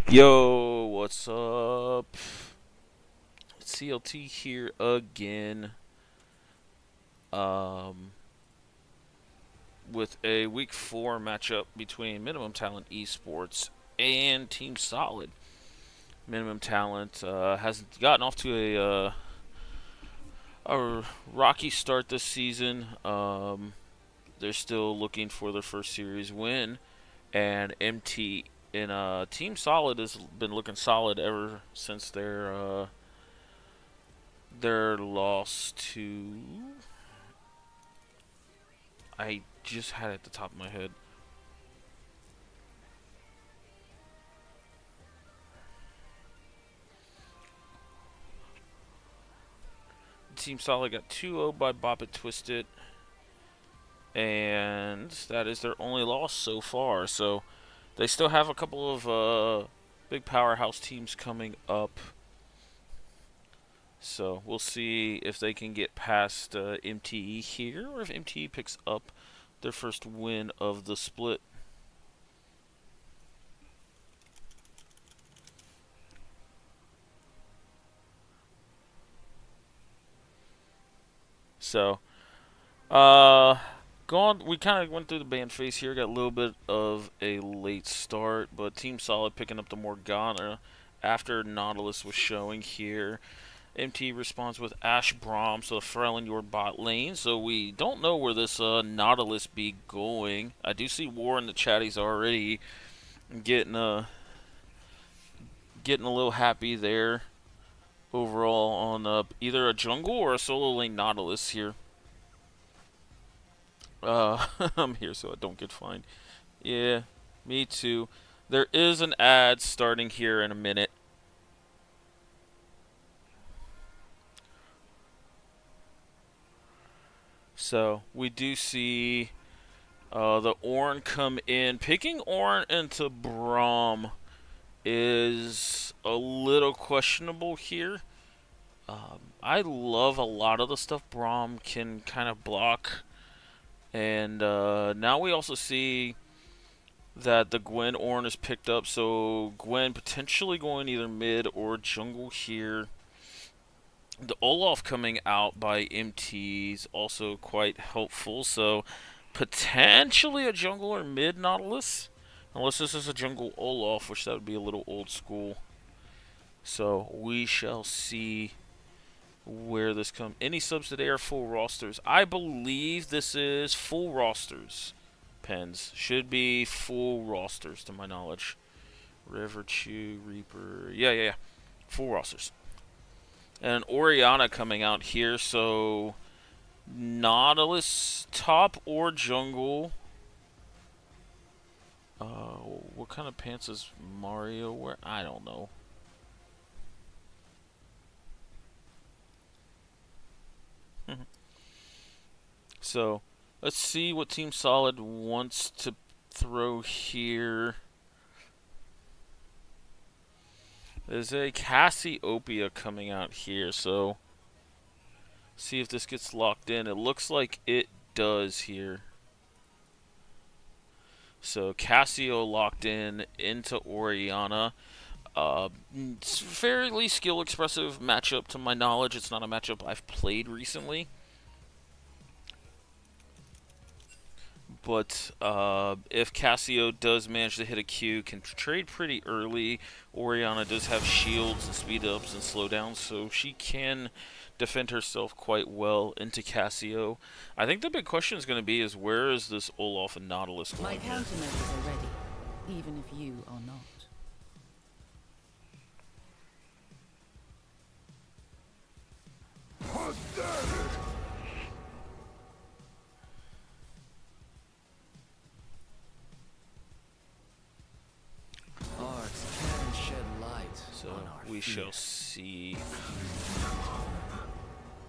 Yo, what's up? CLT here again. Um, with a week 4 matchup between Minimum Talent Esports and Team Solid. Minimum Talent has gotten off to a rocky start this season. They're still looking for their first series win, and MT in Team Solid has been looking solid ever since their loss to. I just had it at the top of my head. Team Solid got 2-0 by Bop It Twisted, and that is their only loss so far. So they still have a couple of big powerhouse teams coming up. So we'll see if they can get past MTE here, or if MTE picks up their first win of the split. So, uh, we kind of went through the band phase here. Got a little bit of a late start, but Team Solid picking up the Morgana after Nautilus was showing here. MT responds with Ash Braum, so Pharrell in your bot lane. So we don't know where this Nautilus be going. I do see War in the chat. He's already getting getting a little happy there overall on either a jungle or a solo lane Nautilus here. I'm here so I don't get fined. Yeah, me too. There is an ad starting here in a minute. So we do see the Ornn come in. Picking Ornn into Braum is a little questionable here. I love a lot of the stuff Braum can kind of block. And now we also see that the Gwen Ornn is picked up. So Gwen potentially going either mid or jungle here. The Olaf coming out by MT is also quite helpful. So potentially a jungle or mid Nautilus. Unless this is a jungle Olaf, which that would be a little old school. So we shall see where this comes. Any subs today are full rosters. I believe this is full rosters. Pens should be full rosters to my knowledge. River Chew, Reaper. Yeah. Full rosters. And Oriana coming out here, so Nautilus top or jungle. What kind of pants is Mario wear? I don't know. So let's see what Team Solid wants to throw here. There's a Cassiopeia coming out here, so see if this gets locked in. It looks like it does here. So Cassio locked in into Oriana. It's fairly skill expressive matchup to my knowledge. It's not a matchup I've played recently. But if Cassio does manage to hit a Q, can trade pretty early. Oriana does have shields and speed ups and slowdowns, so she can defend herself quite well into Cassio. I think the big question is going to be is where is this Olaf and Nautilus going My here? countermeasures are ready, even if you are not. Art can shed light So on our we fear. shall see.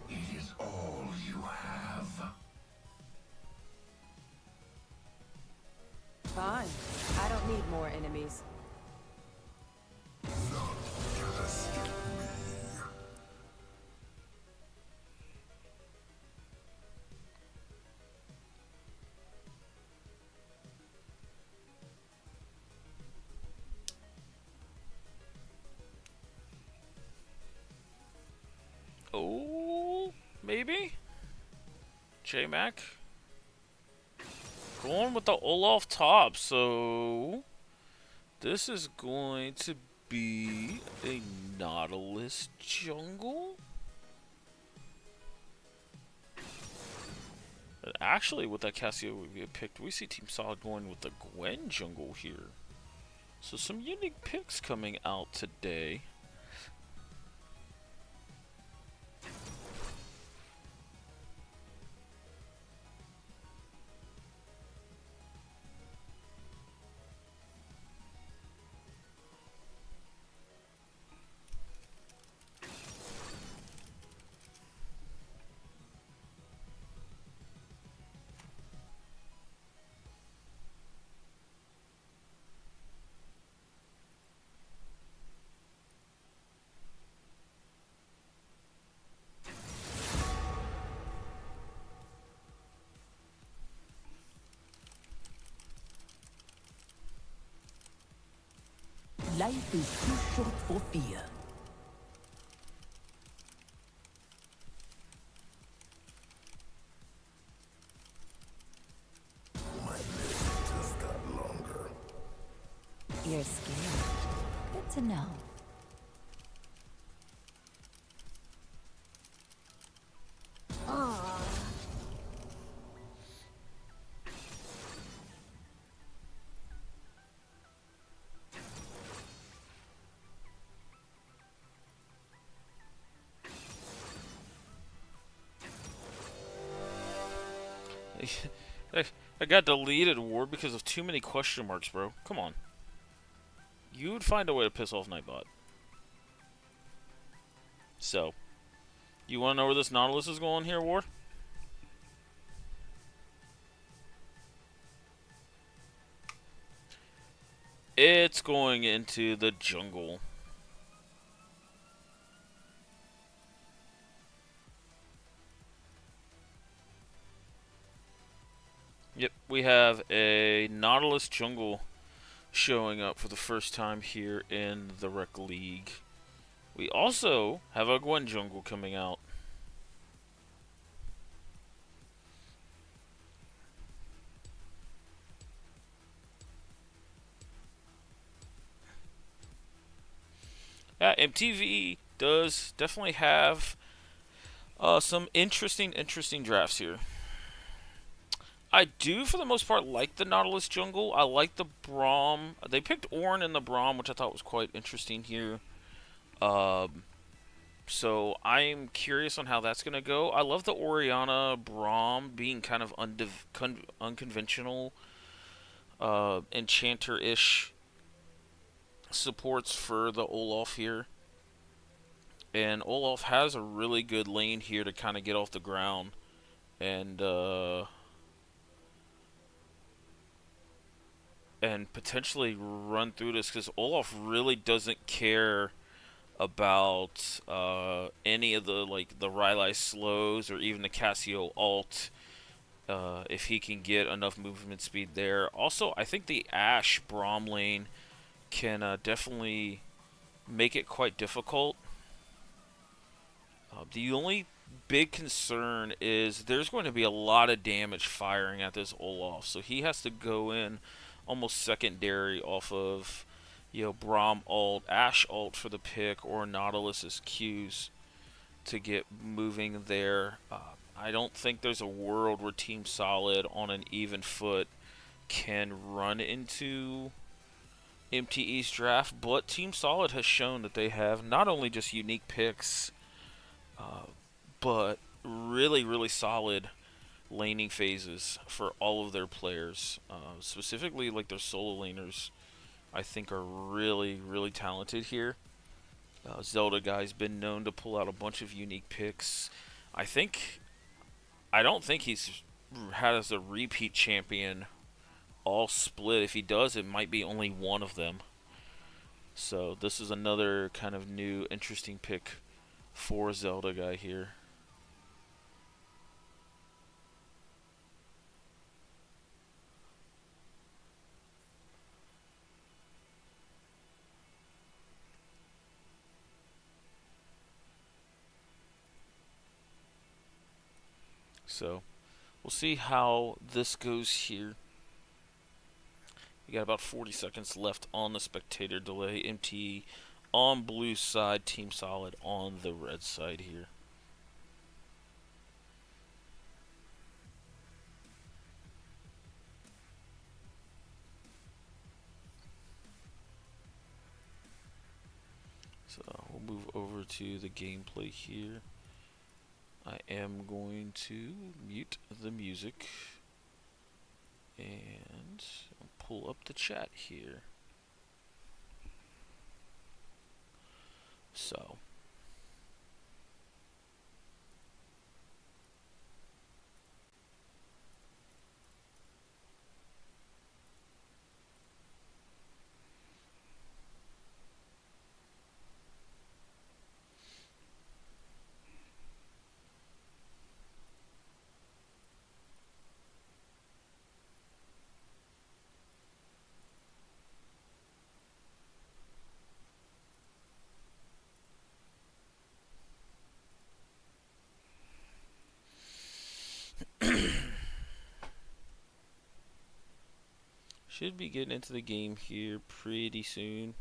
It is all you have. Fine. I don't need more enemies. Not just me. maybe? J-Mac? Going with the Olaf top, so this is going to be a Nautilus jungle? And actually, with that Cassio we picked, we see Team Solid going with the Gwen jungle here. So some unique picks coming out today. Life is too short for fear. My list just got longer. You're scared. Good to know. I got deleted, Ward, because of too many question marks, bro. Come on. You would find a way to piss off Nightbot. So, you want to know where this Nautilus is going here, Ward? It's going into the jungle. Yep, we have a Nautilus jungle showing up for the first time here in the Rec League. We also have a Gwen jungle coming out. Yeah, MTV does definitely have some interesting drafts here. I do, for the most part, like the Nautilus jungle. I like the Braum. They picked Ornn in the Braum, which I thought was quite interesting here. So I'm curious on how that's going to go. I love the Orianna Braum being kind of unconventional, enchanter-ish supports for the Olaf here. And Olaf has a really good lane here to kind of get off the ground. And potentially run through this, because Olaf really doesn't care about any of the the Rylai slows or even the Cassio ult, if he can get enough movement speed there. Also, I think the Ashe Braum lane can definitely make it quite difficult. The only big concern is there's going to be a lot of damage firing at this Olaf, so he has to go in almost secondary off of, Braum ult, Ashe ult for the pick, or Nautilus's Qs to get moving there. I don't think there's a world where Team Solid on an even foot can run into MTE's draft, but Team Solid has shown that they have not only just unique picks, but really solid laning phases for all of their players. Specifically, like their solo laners, I think are really talented here. Zelda guy's been known to pull out a bunch of unique picks. I don't think he's had as a repeat champion all split. If he does, it might be only one of them. So this is another kind of new, interesting pick for Zelda guy here. So we'll see how this goes here. We got about 40 seconds left on the spectator delay. MTE on blue side, Team Solid on the red side here. So we'll move over to the gameplay here. I am going to mute the music and pull up the chat here. So should be getting into the game here pretty soon.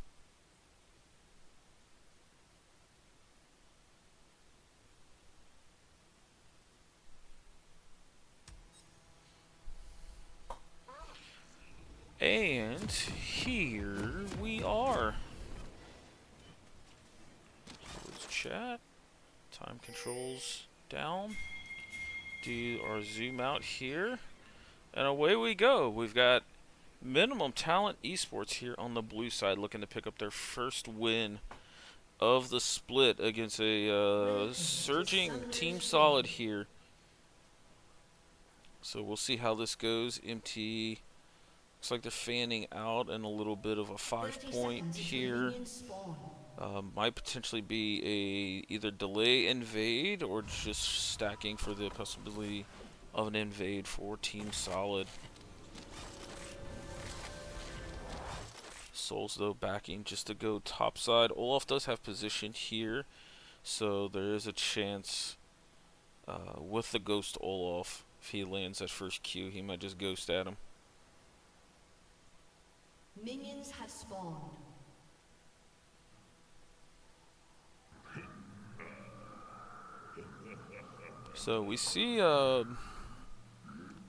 And here we are. Close chat. Time controls down. Do our zoom out here. And away we go. We've got Minimum Talent Esports here on the blue side looking to pick up their first win of the split against a surging Team Solid here. So we'll see how this goes. MTE looks like they're fanning out in a little bit of a 5-point here. Might potentially be a either delay invade or just stacking for the possibility of an invade for Team Solid. Souls though backing just to go topside. Olaf does have position here, so there is a chance with the Ghost Olaf, if he lands at first Q, he might just ghost at him. Minions have spawned. So we see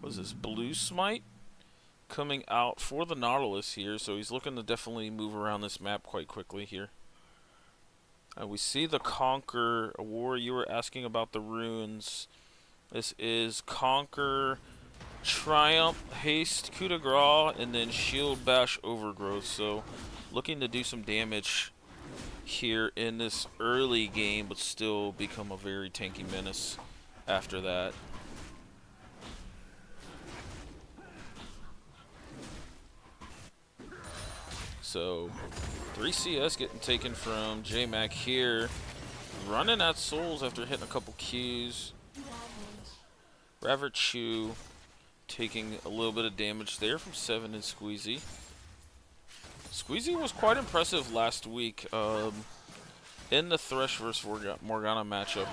what's this, Blue Smite coming out for the Nautilus here, so he's looking to definitely move around this map quite quickly here. We see the Conquer. War, you were asking about the runes. This is Conquer, Triumph, Haste, Coup de Grace, and then Shield Bash Overgrowth. So looking to do some damage here in this early game, but still become a very tanky menace after that. So 3 CS getting taken from J-Mac here. Running at souls after hitting a couple Qs. Raverchu taking a little bit of damage there from 7 and Squeezy. Squeezy was quite impressive last week in the Thresh vs Morgana matchup.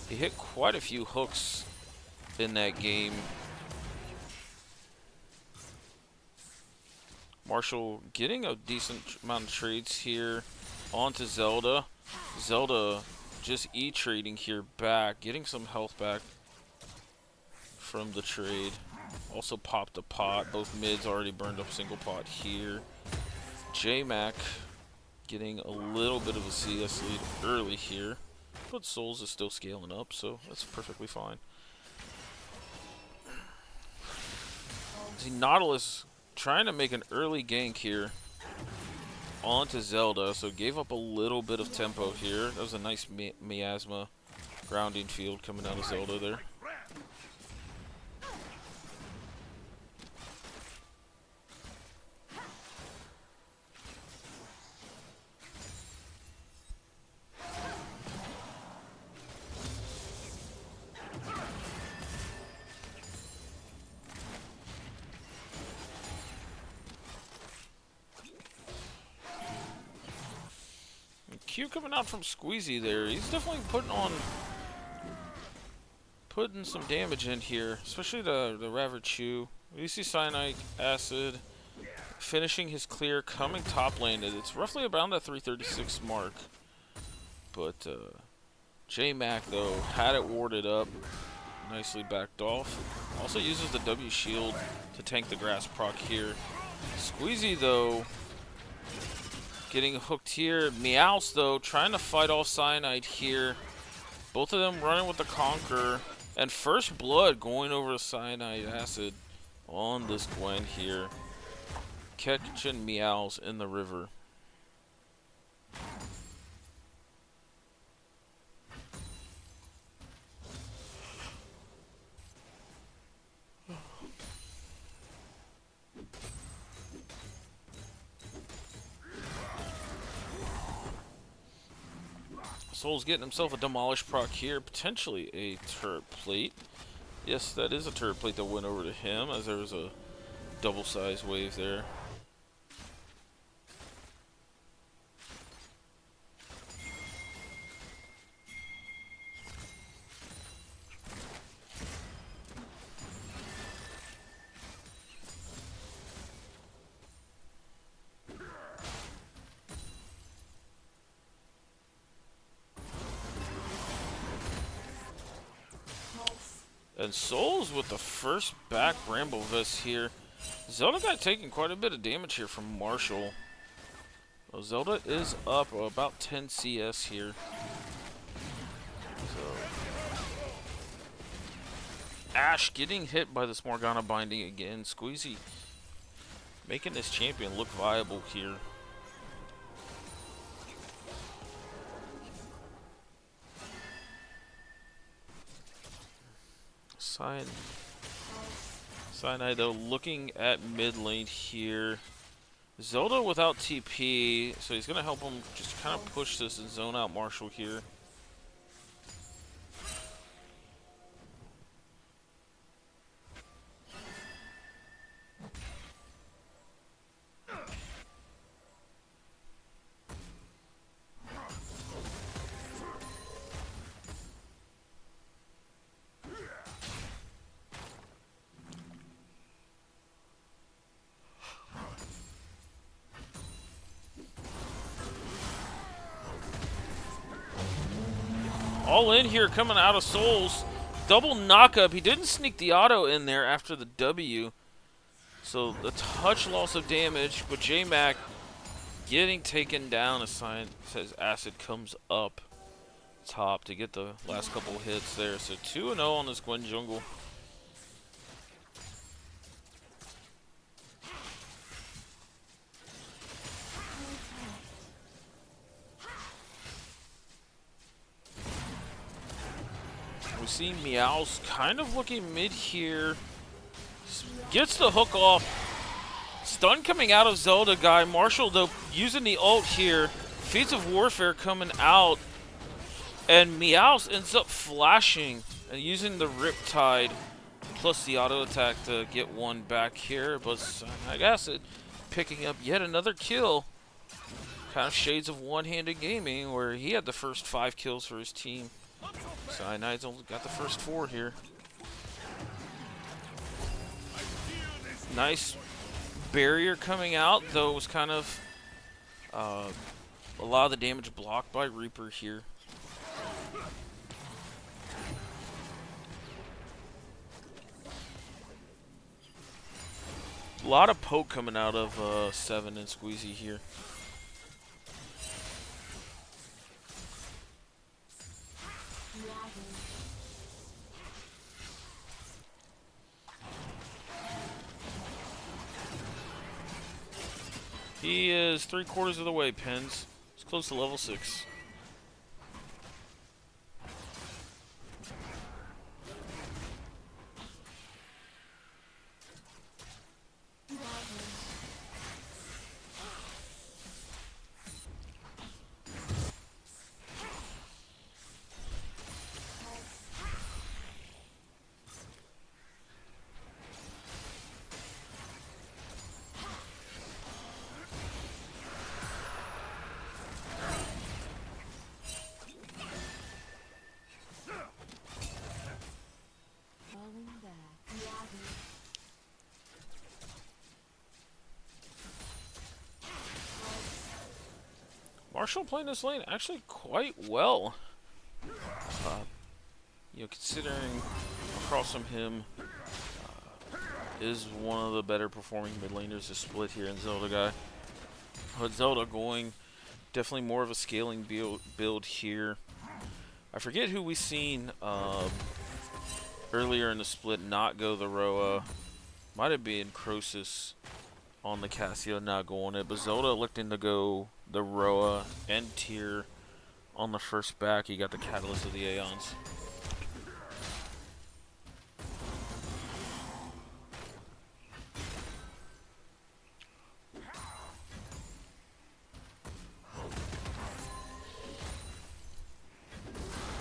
He hit quite a few hooks in that game. Marshall getting a decent amount of trades here onto Zelda. Zelda just E-trading here back, getting some health back from the trade. Also popped a pot. Both mids already burned up single pot here. J-Mac getting a little bit of a CS lead early here. But Souls is still scaling up, so that's perfectly fine. See, Nautilus trying to make an early gank here onto Zelda, so gave up a little bit of tempo here. That was a nice miasma grounding field coming out of Zelda there. Q coming out from Squeezy there. He's definitely putting putting some damage in here, especially the Ravachu. We see Cyanide Acid finishing his clear, coming top lane. It's roughly around that 336 mark. But J-Mac, though, had it warded up. Nicely backed off. Also uses the W shield to tank the grass proc here. Squeezy, though, getting hooked here. Meowth, though, trying to fight off Cyanide here. Both of them running with the Conqueror. And First Blood going over to Cyanide Acid on this Gwen here. Catching Meows in the river. Soul's getting himself a Demolish proc here. Potentially a turret plate. Yes, that is a turret plate that went over to him, as there was a double-sized wave there. And Soul's with the first back Bramble Vest here. Zelda got taking quite a bit of damage here from Marshall. Well, Zelda is up about 10 CS here. So Ash getting hit by this Morgana binding again. Squeezy making this champion look viable here. Cyanide, though, looking at mid lane here. Zelda without TP, so he's going to help him just kind of push this and zone out Marshall here. All in here coming out of Souls. Double knockup. He didn't sneak the auto in there after the W. So the touch loss of damage, but J-Mac getting taken down as says Acid comes up top to get the last couple hits there. So 2-0 on this Gwen jungle. We see Meowth kind of looking mid here. Gets the hook off. Stun coming out of Zelda guy. Marshall, though, using the ult here. Feats of Warfare coming out. And Meowth ends up flashing and using the Riptide plus the auto attack to get one back here. But I guess it picking up yet another kill. Kind of shades of one-handed gaming where he had the first 5 kills for his team. Cyanide's only got the first 4 here. Nice barrier coming out, though it was kind of a lot of the damage blocked by Reaper here. A lot of poke coming out of 7 and Squeezy here. He is 3/4 of the way, Pins. He's close to level 6. Marshall playing this lane actually quite well. Considering across from him is one of the better performing mid laners to split here in Zelda guy. But Zelda going definitely more of a scaling build here. I forget who we seen earlier in the split not go the Roa. Might have been Croesus on the Cassia not going it, but Zelda electing to go the Roa and Tyr on the first back. He got the Catalyst of the Aeons.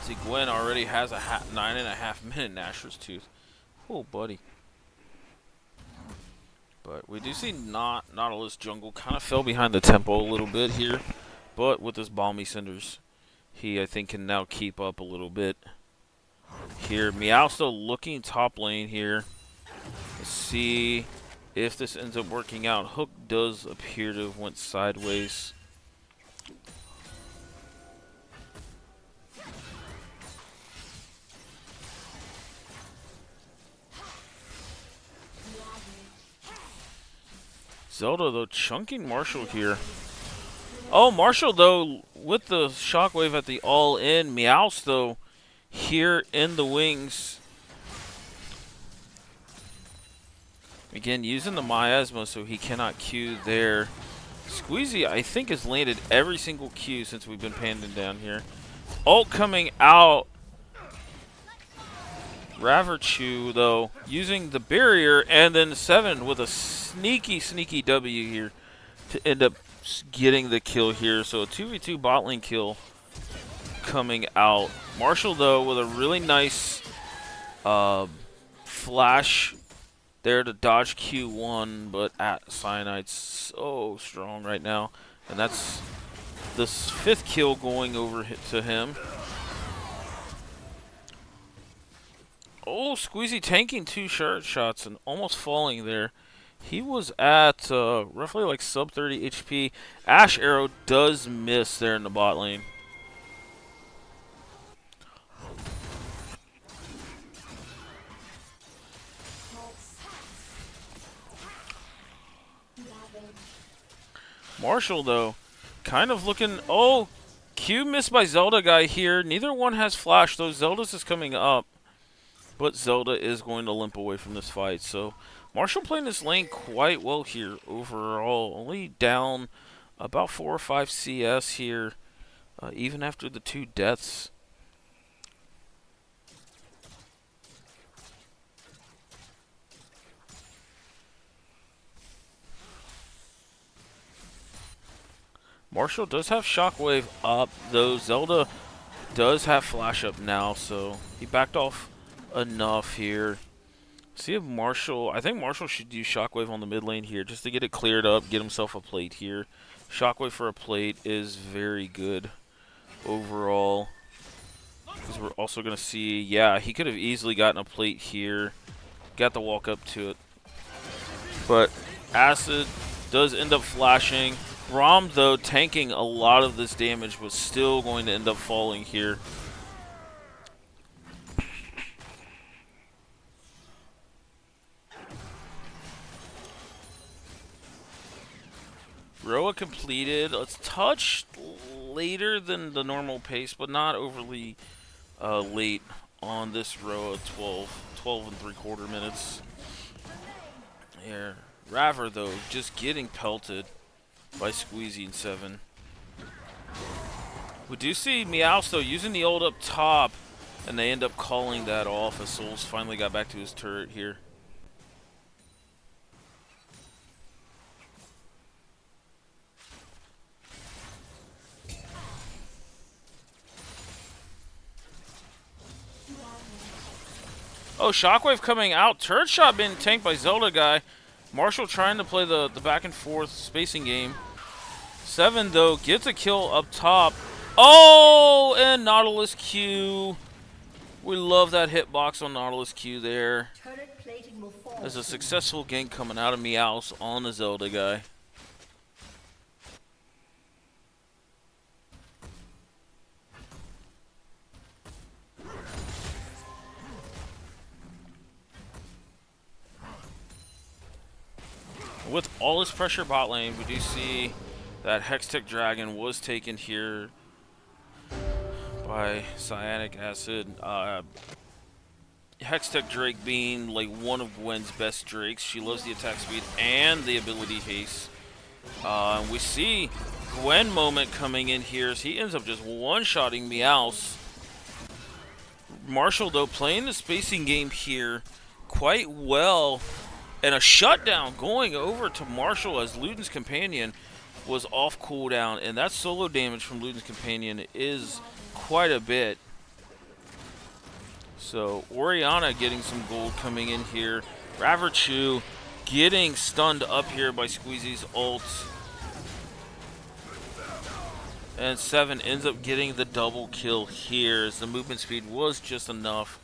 See, Gwen already has a 9.5 minute Nashor's Tooth. Oh, buddy. But we do see Nautilus Jungle kind of fell behind the tempo a little bit here. But with his Balmy Cinders, he, I think, can now keep up a little bit here. Meowsto looking top lane here. Let's see if this ends up working out. Hook does appear to have went sideways. Zelda, though, chunking Marshall here. Oh, Marshall, though, with the shockwave at the all-in. Meowsto here in the wings. Again, using the miasma so he cannot Q there. Squeezy, I think, has landed every single Q since we've been panning down here. Ult coming out. Raverchu, though, using the barrier, and then 7 with a sneaky W here to end up getting the kill here. So a 2v2 bot lane kill coming out. Marshall, though, with a really nice flash there to dodge Q1, but at Cyanide's so strong right now. And that's this 5th kill going over to him. Oh, Squeezy tanking 2 shard shots and almost falling there. He was at roughly like sub 30 HP. Ash Arrow does miss there in the bot lane. Marshall, though, kind of looking... Oh, Q missed by Zelda guy here. Neither one has flash, though. Zelda's is coming up. But Zelda is going to limp away from this fight. So Marshall playing this lane quite well here overall. Only down about 4 or 5 CS here, even after the 2 deaths. Marshall does have Shockwave up, though Zelda does have Flash up now, so he backed off enough here. See if Marshall... I think Marshall should use Shockwave on the mid lane here just to get it cleared up, get himself a plate here. Shockwave for a plate is very good overall. Because we're also going to see... Yeah, he could have easily gotten a plate here. Got the walk up to it. But Acid does end up flashing. Braum, though, tanking a lot of this damage, was still going to end up falling here. Roa completed. It's touched later than the normal pace, but not overly late on this Roa. 12 and 3/4 minutes. Yeah. Raver, though, just getting pelted by Squeezy and 7. We do see Meowsto using the ult up top, and they end up calling that off as Souls finally got back to his turret here. Oh, Shockwave coming out. Turret shot being tanked by Zelda guy. Marshall trying to play the back and forth spacing game. 7, though, gets a kill up top. Oh, and Nautilus Q. We love that hitbox on Nautilus Q there. Turret plating will fall. There's a successful gank coming out of Meows on the Zelda guy. With all this pressure bot lane, we do see that Hextech Dragon was taken here by Cyanic Acid. Hextech Drake being like one of Gwen's best Drakes. She loves the attack speed and the ability haste. We see Gwen moment coming in here as he ends up just one-shotting Meowth. Marshall, though, playing the spacing game here quite well. And a shutdown going over to Marshall as Luden's Companion was off cooldown. And that solo damage from Luden's Companion is quite a bit. So, Orianna getting some gold coming in here. Raverchu getting stunned up here by Squeezy's ult. And 7 ends up getting the double kill here as the movement speed was just enough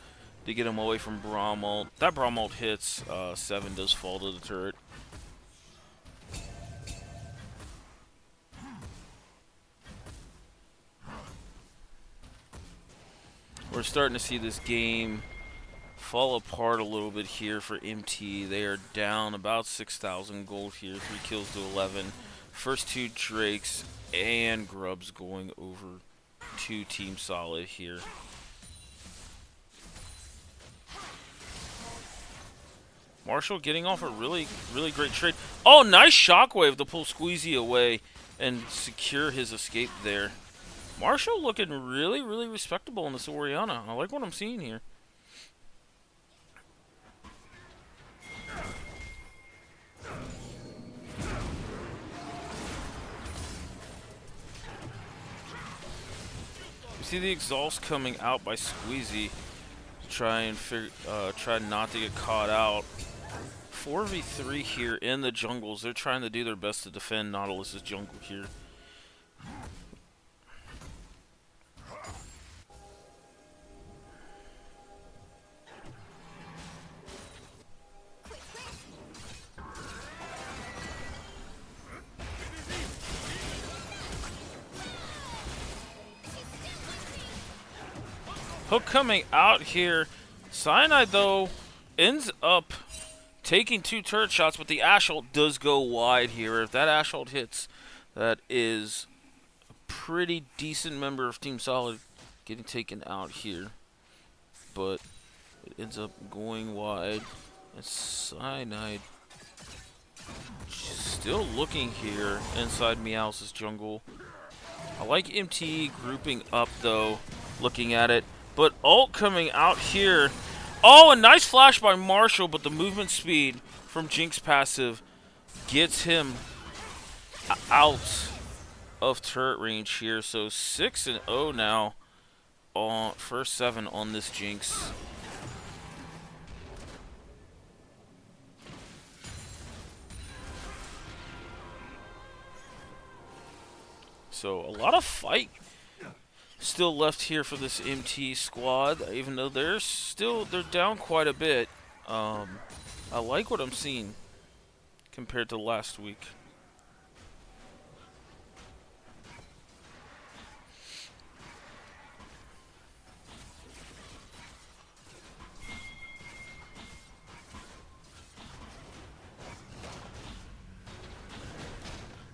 to get him away from Braum ult. That Braum ult hits, 7 does fall to the turret. We're starting to see this game fall apart a little bit here for MTE. They are down about 6,000 gold here, 3 kills to 11. First 2 Drakes and Grubs going over to Team Solid here. Marshall getting off a really great trade. Oh, nice shockwave to pull Squeezy away and secure his escape there. Marshall looking really respectable in this Orianna. I like what I'm seeing here. We see the exhaust coming out by Squeezy to try not to get caught out. 4v3 here in the jungles. They're trying to do their best to defend Nautilus's jungle here. Hook coming out here. Cyanide, though, ends up taking 2 turret shots, but the Ash ult does go wide here. If that Ash ult hits, that is a pretty decent member of Team Solid getting taken out here. But it ends up going wide. And Cyanide still looking here inside Meowth's jungle. I like MTE grouping up, though, looking at it. But ult coming out here. Oh, a nice flash by Marshall, but the movement speed from Jinx passive gets him out of turret range here. So 6-0 now on first 7 on this Jinx. So a lot of fight still left here for this MT squad, even though they're down quite a bit. I like what I'm seeing compared to last week.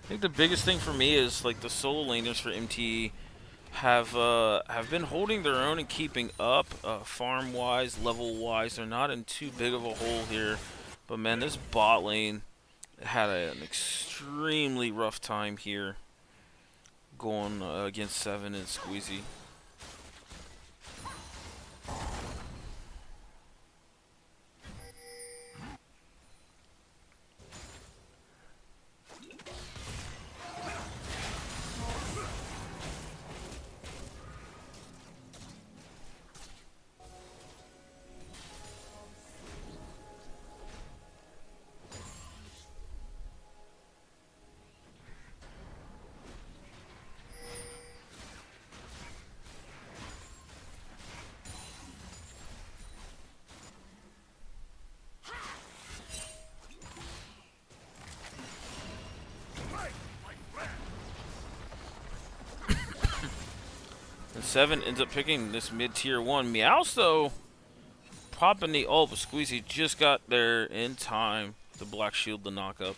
I think the biggest thing for me is like the solo laners for MTE have been holding their own and keeping up farm wise, level wise. They're not in too big of a hole here, but man, this bot lane had an extremely rough time here going against 7 and Squeezy. And 7 ends up picking this mid-tier 1. Meowth, though, popping the ult, but Squeezy just got there in time to black shield the knockup.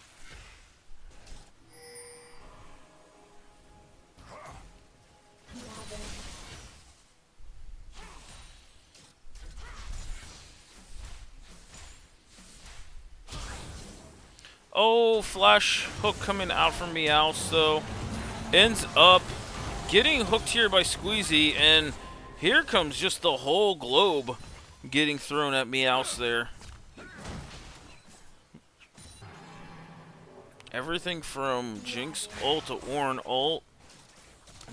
no flash hook coming out from Meowth, though. Ends up getting hooked here by Squeezy, and here comes just the whole globe getting thrown at Meowth there. Everything from Jinx ult to Ornn ult,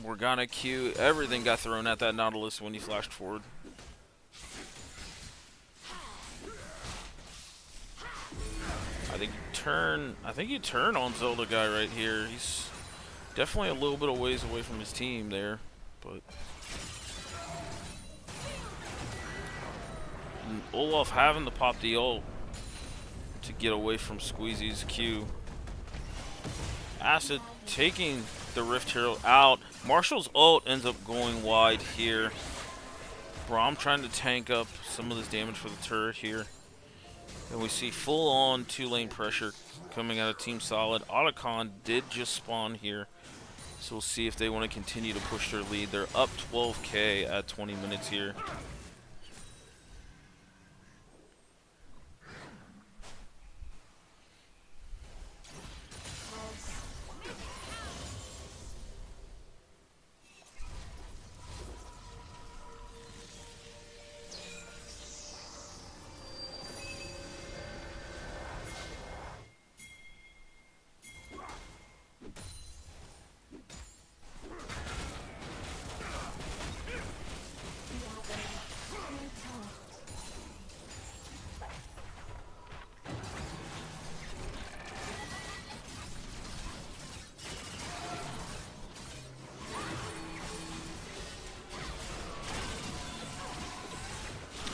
Morgana Q, everything got thrown at that Nautilus when he flashed forward. I think you turn on Zelda guy right here. He's definitely a little bit of ways away from his team there, but and Olaf having to pop the ult to get away from Squeezy's Q. Acid taking the Rift Hero out. Marshall's ult ends up going wide here. Braum trying to tank up some of this damage for the turret here. And we see full-on two-lane pressure coming out of Team Solid. Otacon did just spawn here, so we'll see if they want to continue to push their lead. They're up 12k at 20 minutes here.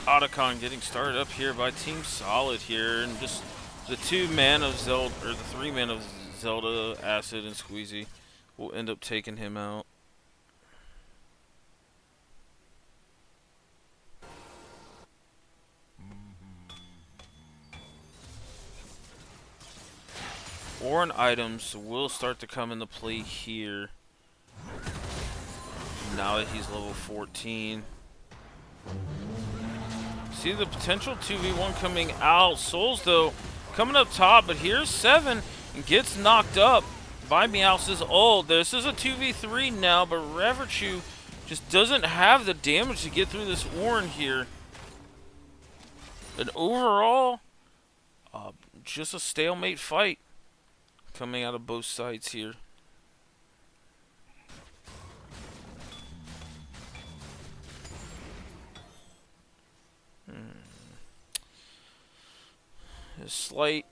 Otacon getting started up here by Team Solid here, and just the 2-man of Zelda, or the 3-man of Zelda, Acid, and Squeezy will end up taking him out. Ornn items will start to come into play here now that he's level 14. See the potential 2v1 coming out. Souls, though, coming up top, but here's 7 and gets knocked up by Meowth's ult. This is a 2v3 now, but Reverchu just doesn't have the damage to get through this Ornn here. And overall, just a stalemate fight coming out of both sides here. A slight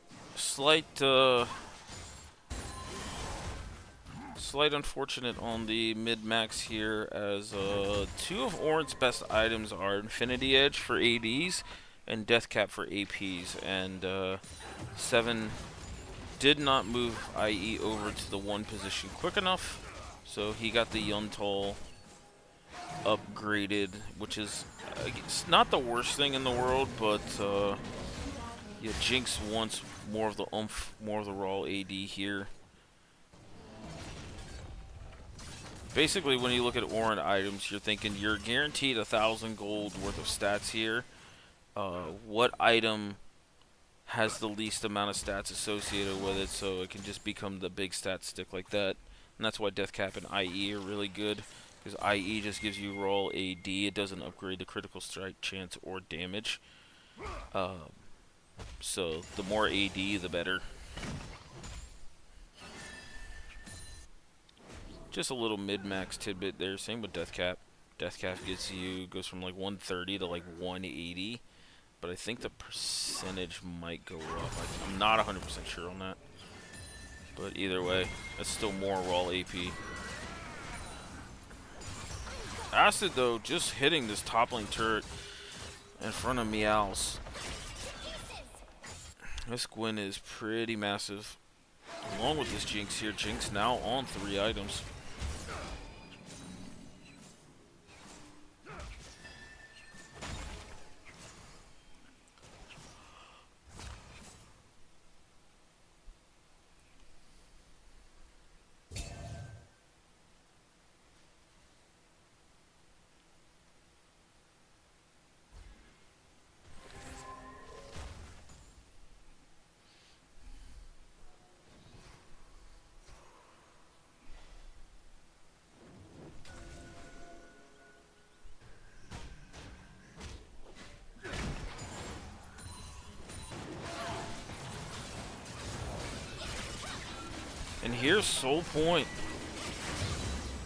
unfortunate on the mid-max here, as 2 of Ornn's best items are Infinity Edge for ADs and Death Cap for APs, and 7 did not move IE over to the 1 position quick enough, so he got the Yuntal upgraded, which is it's not the worst thing in the world, but yeah, Jinx wants more of the oomph, more of the raw AD here. Basically, when you look at Ornn items, you're thinking you're guaranteed 1,000 gold worth of stats here. What item has the least amount of stats associated with it, so it can just become the big stat stick like that. And that's why Death Cap and IE are really good, because IE just gives you raw AD. It doesn't upgrade the critical strike chance or damage. So the more AD, the better. Just a little mid-max tidbit there. Same with Death Cap. Death Cap goes from like 130 to like 180. But I think the percentage might go up. I'm not 100% sure on that. But either way, that's still more raw AP. Acid, though, just hitting this top lane turret in front of Meowth. This Gwen is pretty massive. Along with this Jinx here. Jinx now on 3 items. here's Soul Point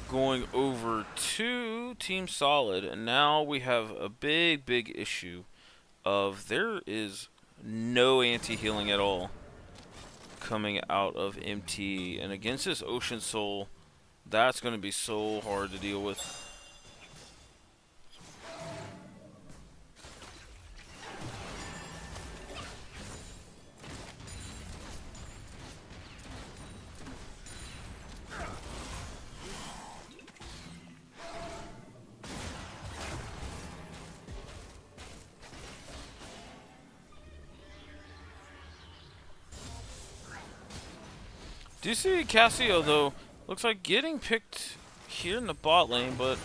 going over to Team Solid, and now we have a big issue of there is no anti-healing at all coming out of MTE, and against this Ocean Soul, that's going to be so hard to deal with. Do you see Cassio, though, looks like getting picked here in the bot lane, but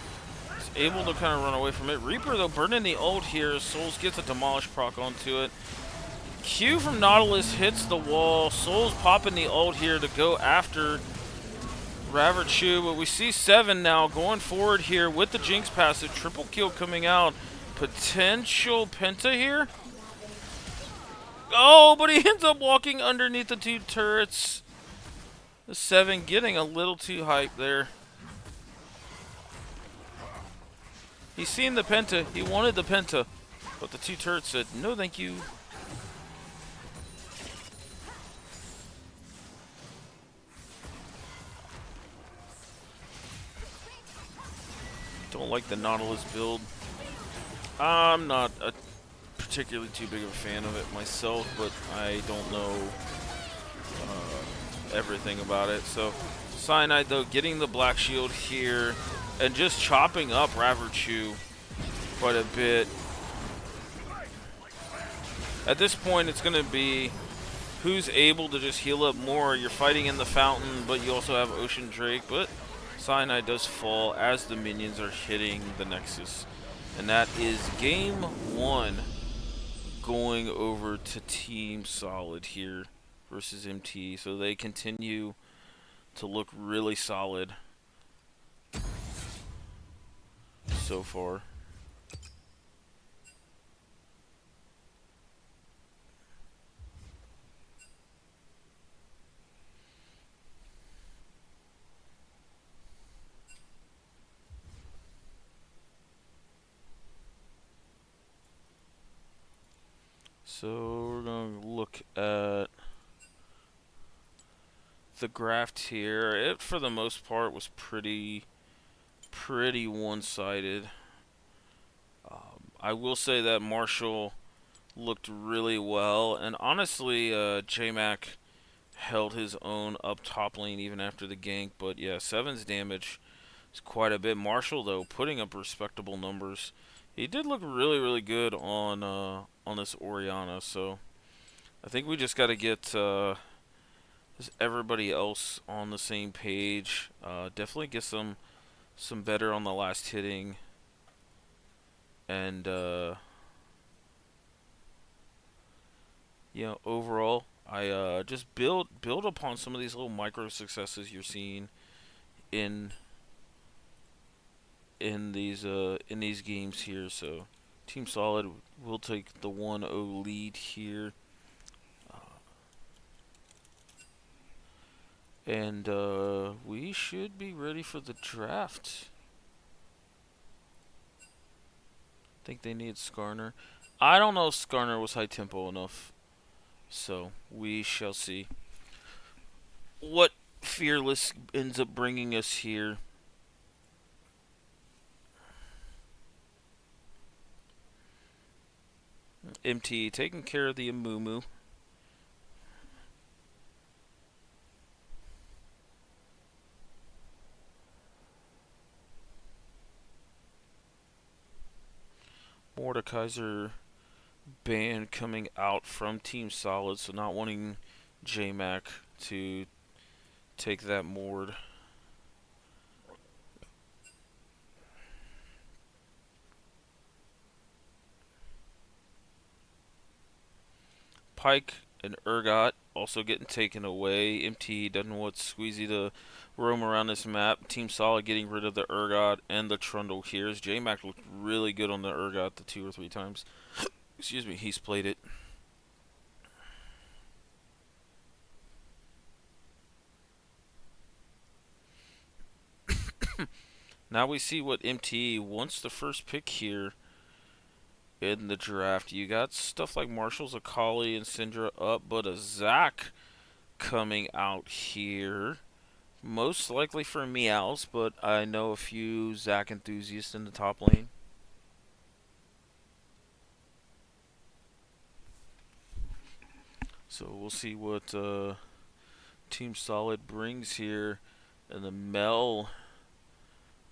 is able to kind of run away from it. Reaper, though, burning the ult here. Souls gets a Demolish proc onto it. Q from Nautilus hits the wall. Souls popping the ult here to go after Raverchu, but we see Seven now going forward here with the Jinx passive. Triple kill coming out. Potential Penta here. Oh, but he ends up walking underneath the two turrets. The Seven getting a little too hyped there. He's seen the Penta. He wanted the Penta. But the two turrets said, no thank you. Don't like the Nautilus build. I'm not particularly too big of a fan of it myself, but I don't know everything about it. So Cyanide, though, getting the Black Shield here and just chopping up Raverchu quite a bit. At this point, it's going to be who's able to just heal up more. You're fighting in the fountain, but you also have Ocean Drake, but Cyanide does fall as the minions are hitting the Nexus. And that is game one going over to Team Solid here versus MTE. So they continue to look really solid so far. So we're going to look at the graph here. It, for the most part, was pretty one-sided. I will say that Marshall looked really well, and honestly, J-Mac held his own up top lane even after the gank. But yeah, Seven's damage is quite a bit. Marshall, though, putting up respectable numbers. He did look really good on this Orianna, so I think we just got to get just everybody else on the same page. Definitely get some better on the last hitting, and you know, overall, I just build upon some of these little micro successes you're seeing in these games here. So Team Solid will take the 1-0 lead here. And we should be ready for the draft. I think they need Skarner. I don't know if Skarner was high tempo enough. So we shall see what Fearless ends up bringing us here. MTE taking care of the Amumu. Mordekaiser ban coming out from Team Solid, so not wanting J-Mac to take that Mord. Pike and Urgot also getting taken away. MT doesn't want Squeezy to roam around this map. Team Solid getting rid of the Urgot and the Trundle here. J-Mac looked really good on the Urgot the 2 or 3 times. Excuse me, he's played it. Now we see what MTE wants the first pick here in the draft. You got stuff like Marshall's, Akali, and Syndra up, but a Zac coming out here. Most likely for Meows, but I know a few Zac enthusiasts in the top lane. So we'll see what Team Solid brings here. And the Mel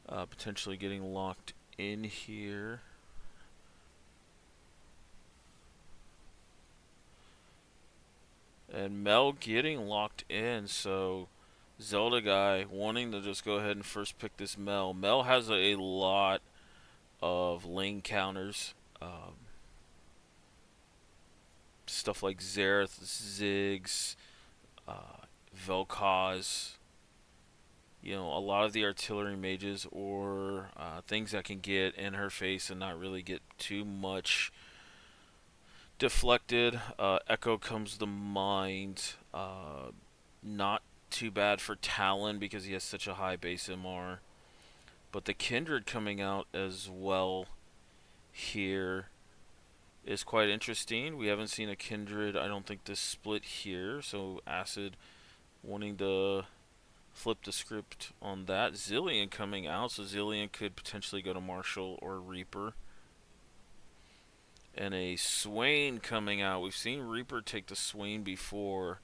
potentially getting locked in here. And Mel getting locked in, so Zelda guy wanting to just go ahead and first pick this Mel. Mel has a lot of lane counters. Stuff like Xerath, Ziggs, Vel'Koz. You know, a lot of the artillery mages or things that can get in her face and not really get too much deflected. Echo comes to mind. Not too bad for Talon because he has such a high base MR. But the Kindred coming out as well here is quite interesting. We haven't seen a Kindred, I don't think, this split here. So Acid wanting to flip the script on that. Zillion coming out, so Zillion could potentially go to Marshall or Reaper. And a Swain coming out. We've seen Reaper take the Swain before.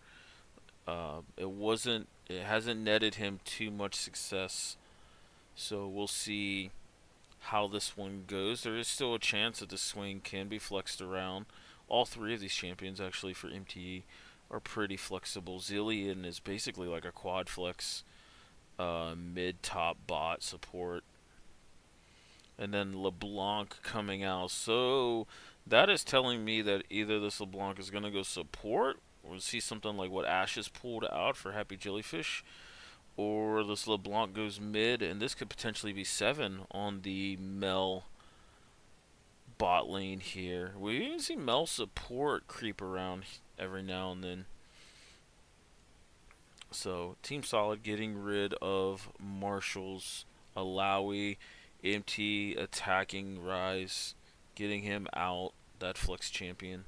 It hasn't netted him too much success. So we'll see how this one goes. There is still a chance that the Swain can be flexed around. All three of these champions, actually, for MTE are pretty flexible. Zillion is basically like a quad flex mid-top bot support. And then LeBlanc coming out. So that is telling me that either this LeBlanc is going to go support, or see something like what Ashes pulled out for Happy Jellyfish, or this LeBlanc goes mid, and this could potentially be 7 on the Mel bot lane here. We even see Mel support creep around every now and then. So Team Solid getting rid of Marshall's Alawi, MT attacking Rise, getting him out, that flex champion.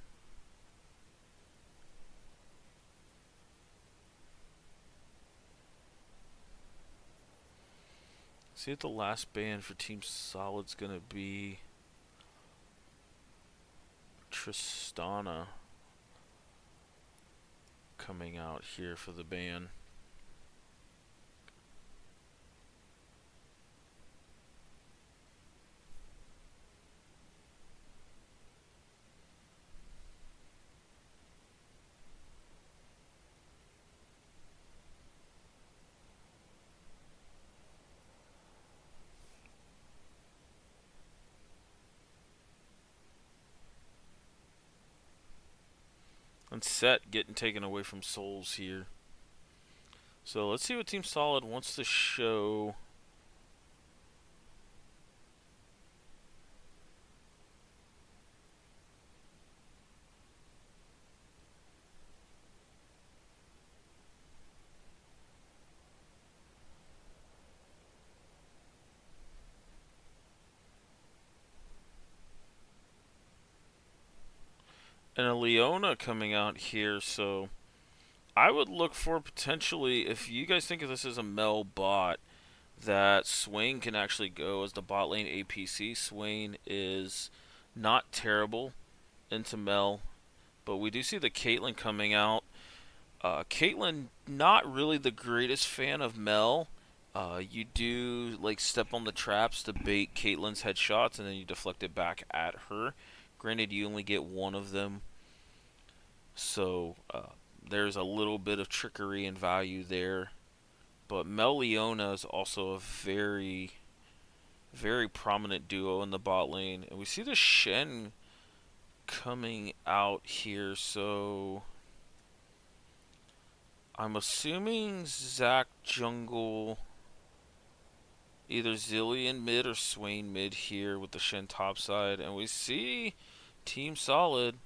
See if the last ban for Team Solid's gonna be Tristana coming out here for the ban. And Set getting taken away from Souls here. So let's see what Team Solid wants to show. And a Leona coming out here, so I would look for potentially, if you guys think of this as a Mel bot, that Swain can actually go as the bot lane APC. Swain is not terrible into Mel, but we do see the Caitlyn coming out. Caitlyn, not really the greatest fan of Mel. You do like step on the traps to bait Caitlyn's headshots, and then you deflect it back at her. Granted, you only get one of them, so there's a little bit of trickery and value there. But Mel Leona is also a very, very prominent duo in the bot lane. And we see the Shen coming out here, so I'm assuming Zac jungle, either Zillion mid or Swain mid here with the Shen topside. And we see Team Solid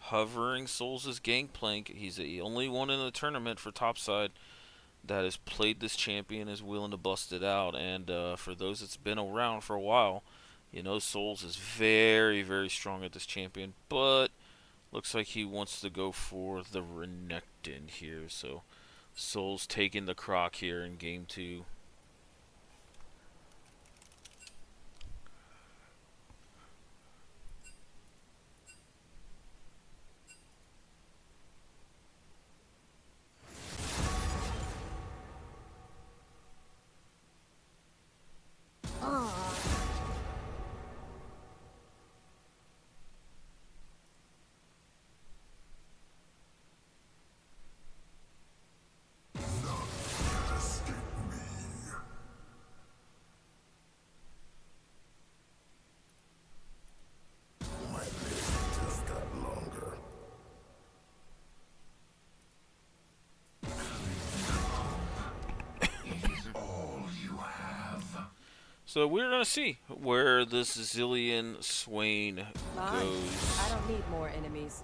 hovering Souls' Gangplank. He's the only one in the tournament for topside. that has played this champion is willing to bust it out. And for those that's been around for a while, Souls is very, very strong at this champion. But looks like he wants to go for the Renekton here. So Souls taking the Croc here in game 2. Escape me. My list just got longer. All you have. So we're going to see where this Zillion Swain Fine. goes. I don't need more enemies.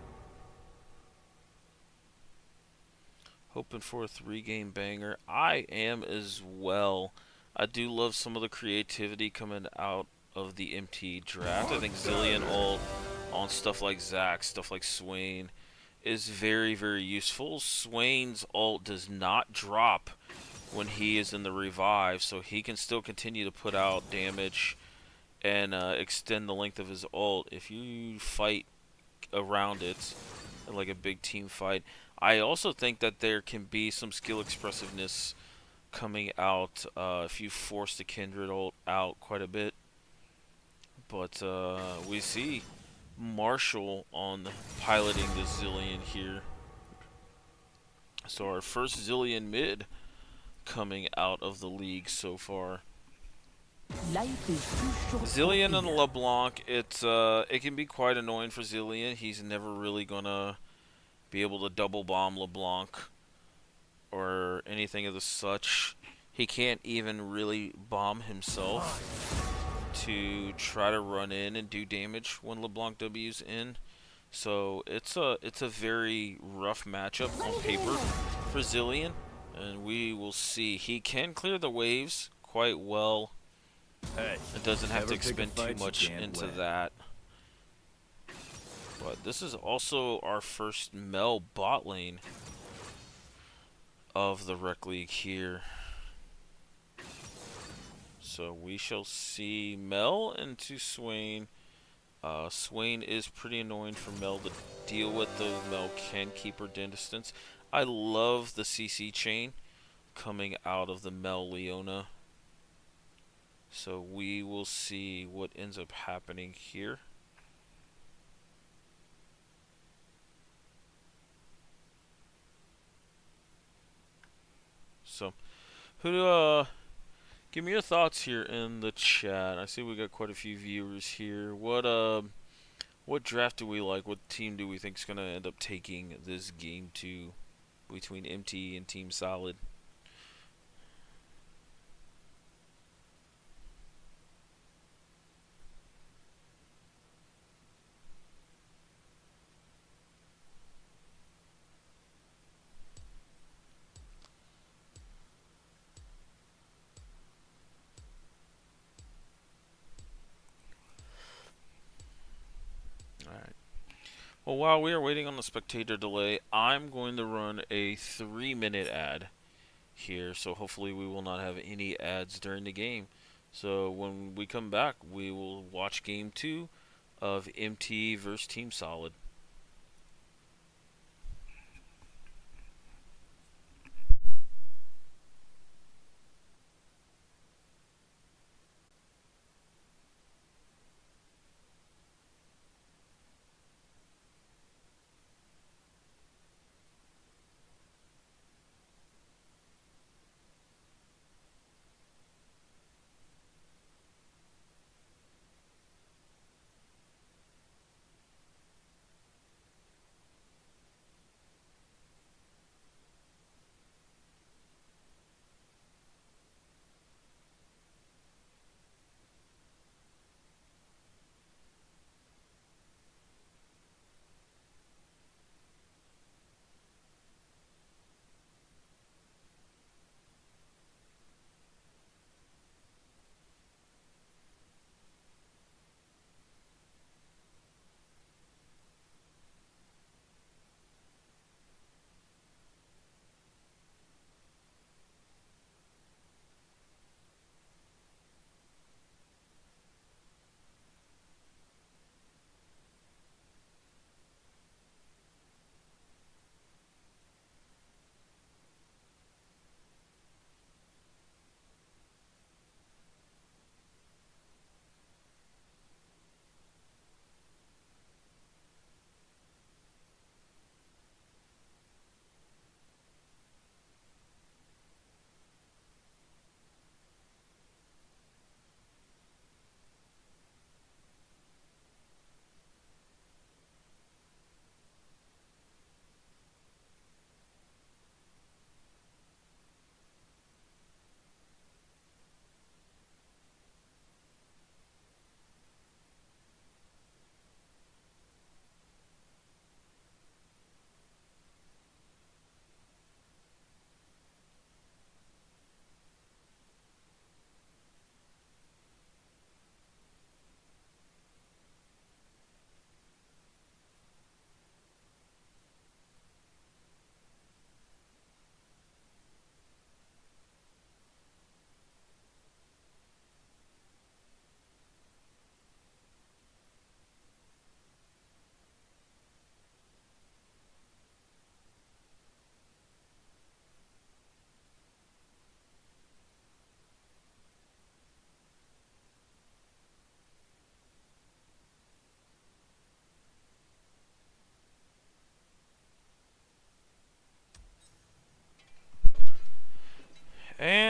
Hoping for a 3-game banger. I am as well. I do love some of the creativity coming out of the MTE draft. I think Zillion ult on stuff like Zac, stuff like Swain is very, very useful. Swain's ult does not drop when he is in the revive, so he can still continue to put out damage and extend the length of his ult if you fight around it, like a big team fight. I also think that there can be some skill expressiveness coming out if you force the Kindred ult out quite a bit. But we see Marshall on piloting the Zillion here. So our first Zillion mid coming out of the league so far. Life is too short Zillion for and fear. LeBlanc, it can be quite annoying for Zillion. He's never really gonna be able to double bomb LeBlanc or anything of the such. He can't even really bomb himself to try to run in and do damage when LeBlanc W's in. So it's a very rough matchup on paper for Zillion, and we will see. He can clear the waves quite well. Hey, It doesn't have to never pick a expend too fight you much can't into win. that. But this is also our first Mel bot lane of the Rec League here. So we shall see Mel into Swain. Swain is pretty annoying for Mel to deal with, though Mel can keep her distance. I love the CC chain coming out of the Mel Leona. So we will see what ends up happening here. So, give me your thoughts here in the chat. I see we got quite a few viewers here. What draft do we like? What team do we think is gonna end up taking this game 2 between MTE and Team Solid? Alright. Well, while we are waiting on the spectator delay, I'm going to run a 3-minute ad here, so hopefully we will not have any ads during the game. So when we come back, we will watch game 2 of MTE versus Team Solid.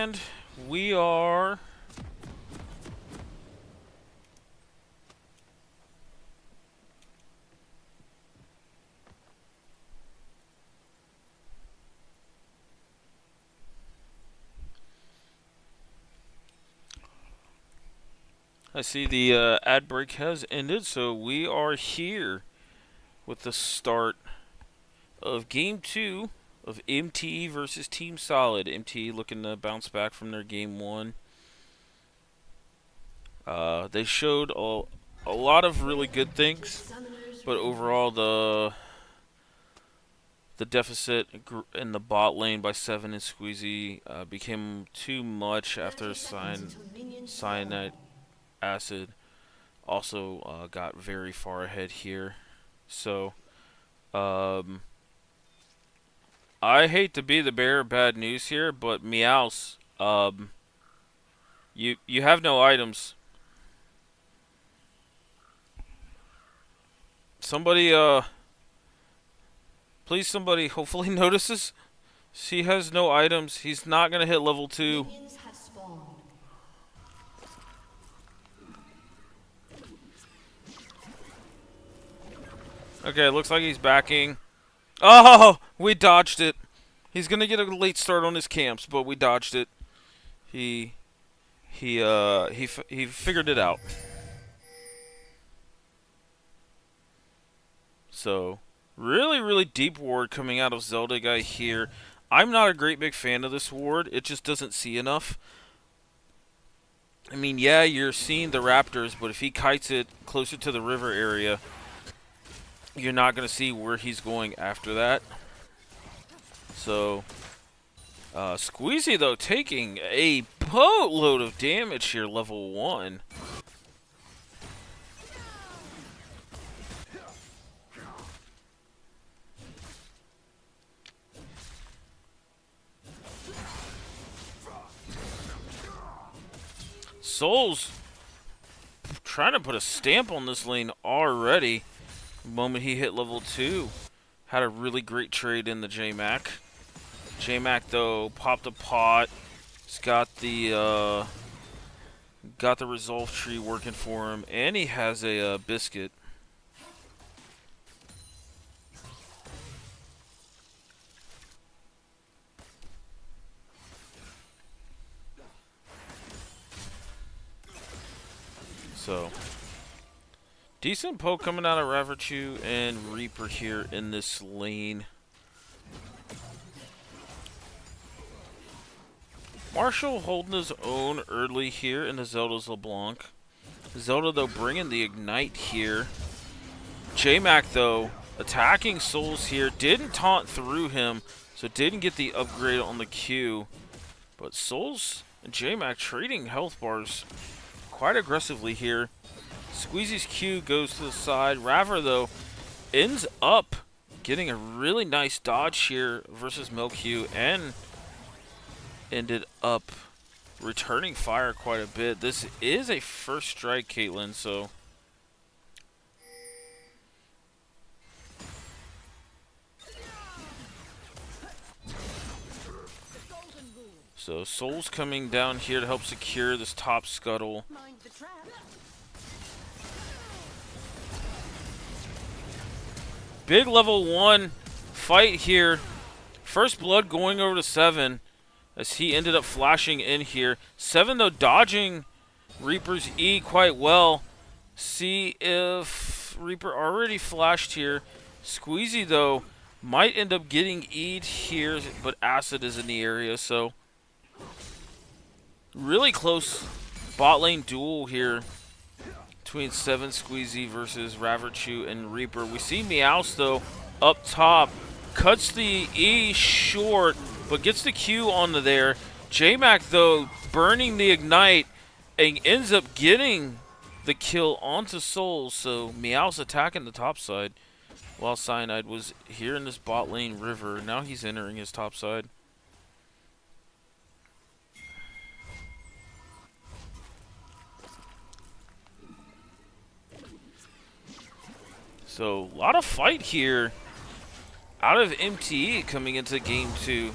And we are... I see the ad break has ended, so we are here with the start of Game 2 of MTE versus Team Solid. MTE looking to bounce back from their Game 1. They showed a lot of really good things, but overall the deficit in the bot lane by 7 and Squeezy became too much after Cyanide Acid also got very far ahead here. So, I hate to be the bearer of bad news here, but Meows, you have no items. Somebody, please somebody hopefully notices. He has no items. He's not gonna hit level 2. Minions have spawned. Okay, looks like he's backing. Oh, we dodged it. He's gonna get a late start on his camps, but we dodged it. He figured it out. So, really deep ward coming out of Zelda guy here. I'm not a great big fan of this ward. It just doesn't see enough. I mean, yeah, you're seeing the raptors, but if he kites it closer to the river area, you're not going to see where he's going after that. So, Squeezy, though, taking a boatload of damage here, level 1. Soul's trying to put a stamp on this lane already. The moment he hit level 2. Had a really great trade in the J-Mac. J-Mac, though, popped a pot. He's got the resolve tree working for him. And he has a biscuit. So, decent poke coming out of Ravachu and Reaper here in this lane. Marshall holding his own early here in the Zelda's LeBlanc. Zelda, though, bringing the Ignite here. J-Mac, though, attacking Souls here. Didn't taunt through him, so didn't get the upgrade on the Q. But Souls and J-Mac trading health bars quite aggressively here. Squeezy's Q goes to the side. Raver, though, ends up getting a really nice dodge here versus Milq and ended up returning fire quite a bit. This is a first strike, Caitlyn, so... So, Soul's coming down here to help secure this top scuttle. Big level 1 fight here. First blood going over to 7 as he ended up flashing in here. 7, though, dodging Reaper's E quite well. See if Reaper already flashed here. Squeezy, though, might end up getting E'd here, but Acid is in the area, so... Really close bot lane duel here between 7 Squeezy versus Ravachu and Reaper. We see Meowth, though, up top. Cuts the E short, but gets the Q onto there. J-Mac, though, burning the Ignite and ends up getting the kill onto Soul. So Meowth's attacking the top side while Cyanide was here in this bot lane river. Now he's entering his top side. So, a lot of fight here out of MTE coming into Game 2.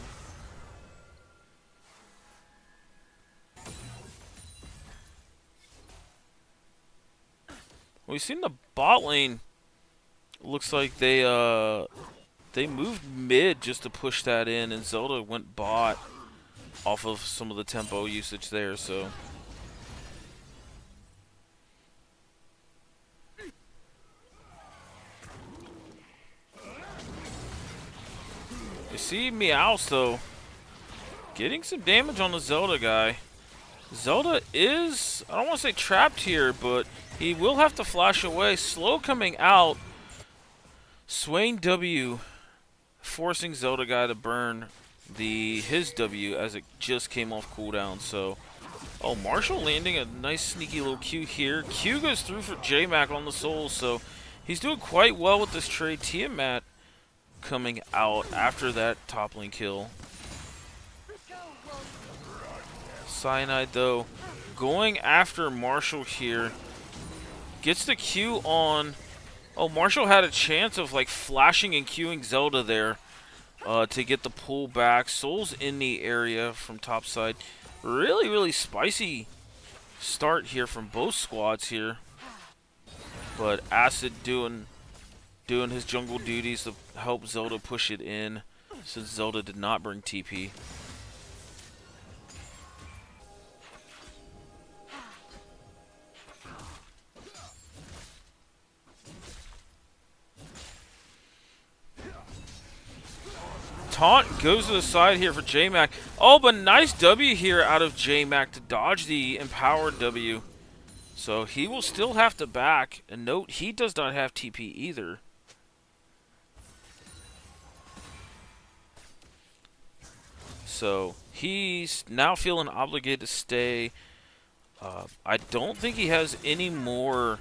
We've seen the bot lane. Looks like they moved mid just to push that in, and Zelda went bot off of some of the tempo usage there. So you see Meowth though getting some damage on the Zelda guy. Zelda is, I don't want to say trapped here, but he will have to flash away. Slow coming out. Swaying W, forcing Zelda guy to burn his W as it just came off cooldown. So, oh, Marshall landing a nice sneaky little Q here. Q goes through for J-Mac on the Souls, so he's doing quite well with this trade. Tiamat coming out after that top lane kill. Cyanide, though, going after Marshall here. Gets the Q on. Oh, Marshall had a chance of, like, flashing and Qing Zelda there to get the pull back. Soul's in the area from top side. Really, really spicy start here from both squads here. But Acid doing his jungle duties to help Zelda push it in, since Zelda did not bring TP. Taunt goes to the side here for J-Mac. Oh, but nice W here out of J-Mac to dodge the empowered W. So he will still have to back. And note, he does not have TP either. So he's now feeling obligated to stay. I don't think he has any more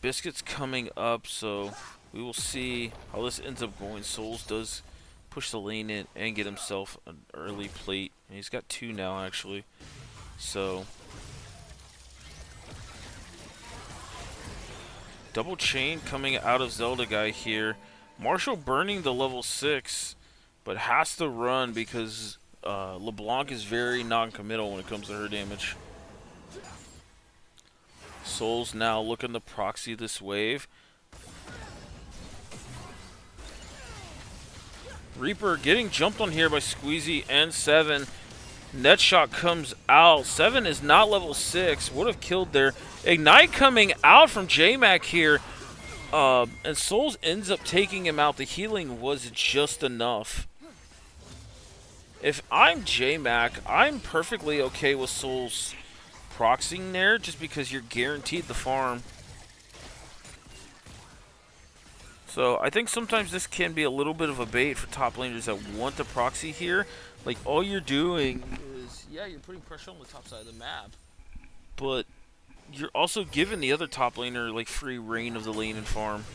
biscuits coming up, so we will see how this ends up going. Souls does push the lane in and get himself an early plate. And he's got 2 now, actually. So double chain coming out of Zelda guy here. Marshall burning the level 6, but has to run because LeBlanc is very non-committal when it comes to her damage. Souls now looking to proxy this wave. Reaper getting jumped on here by Squeezy and 7. Net shot comes out. 7 is not level 6. Would have killed there. Ignite coming out from J-Mac here. And Souls ends up taking him out. The healing was just enough. If I'm J-Mac, I'm perfectly okay with Souls proxying there just because you're guaranteed the farm. So I think sometimes this can be a little bit of a bait for top laners that want the proxy here. Like, all you're doing is, yeah, you're putting pressure on the top side of the map, but you're also giving the other top laner, like, free reign of the lane and farm.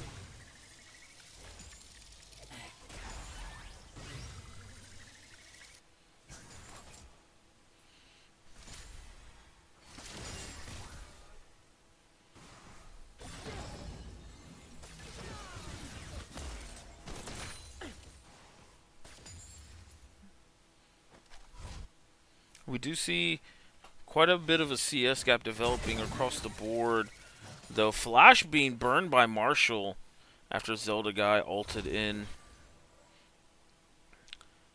We do see quite a bit of a CS gap developing across the board, though. Flash being burned by Marshall after Zelda guy ulted in.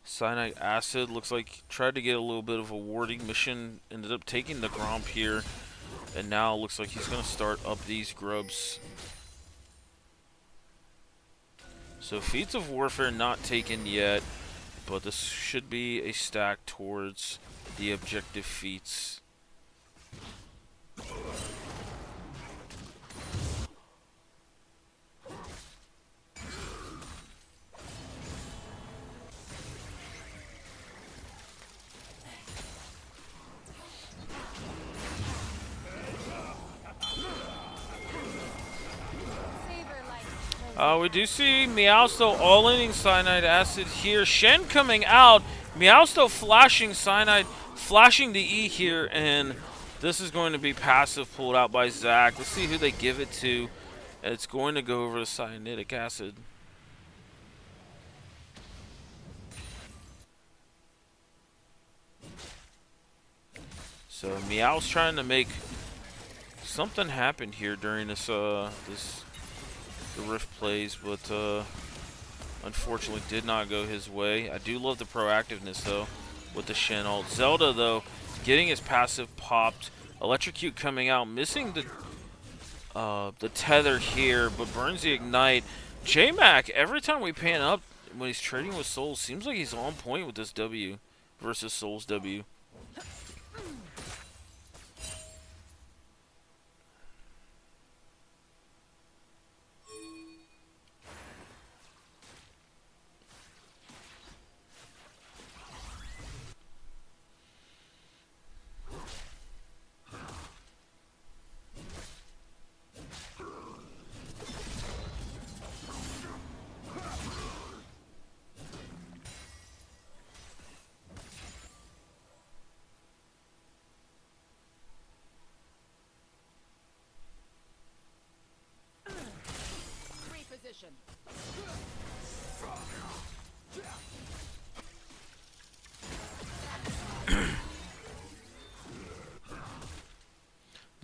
Cyanide Acid looks like tried to get a little bit of a warding mission, ended up taking the Gromp here, and now looks like he's going to start up these grubs. So Feats of Warfare not taken yet, but this should be a stack towards the objective feats. We do see Meowsto all-inning Cyanide Acid here. Shen coming out. Meowsto flashing Cyanide, flashing the E here, and this is going to be passive pulled out by Zach. Let's see who they give it to. It's going to go over to Cyanidic Acid. So Meow's trying to make something happened here during this the Rift plays, but unfortunately did not go his way. I do love the proactiveness though with the Shen ult. Zelda though getting his passive popped. Electrocute coming out, missing the tether here, but burns the ignite. J-Mac, every time we pan up when he's trading with Souls, seems like he's on point with this W versus Souls W. Reposition.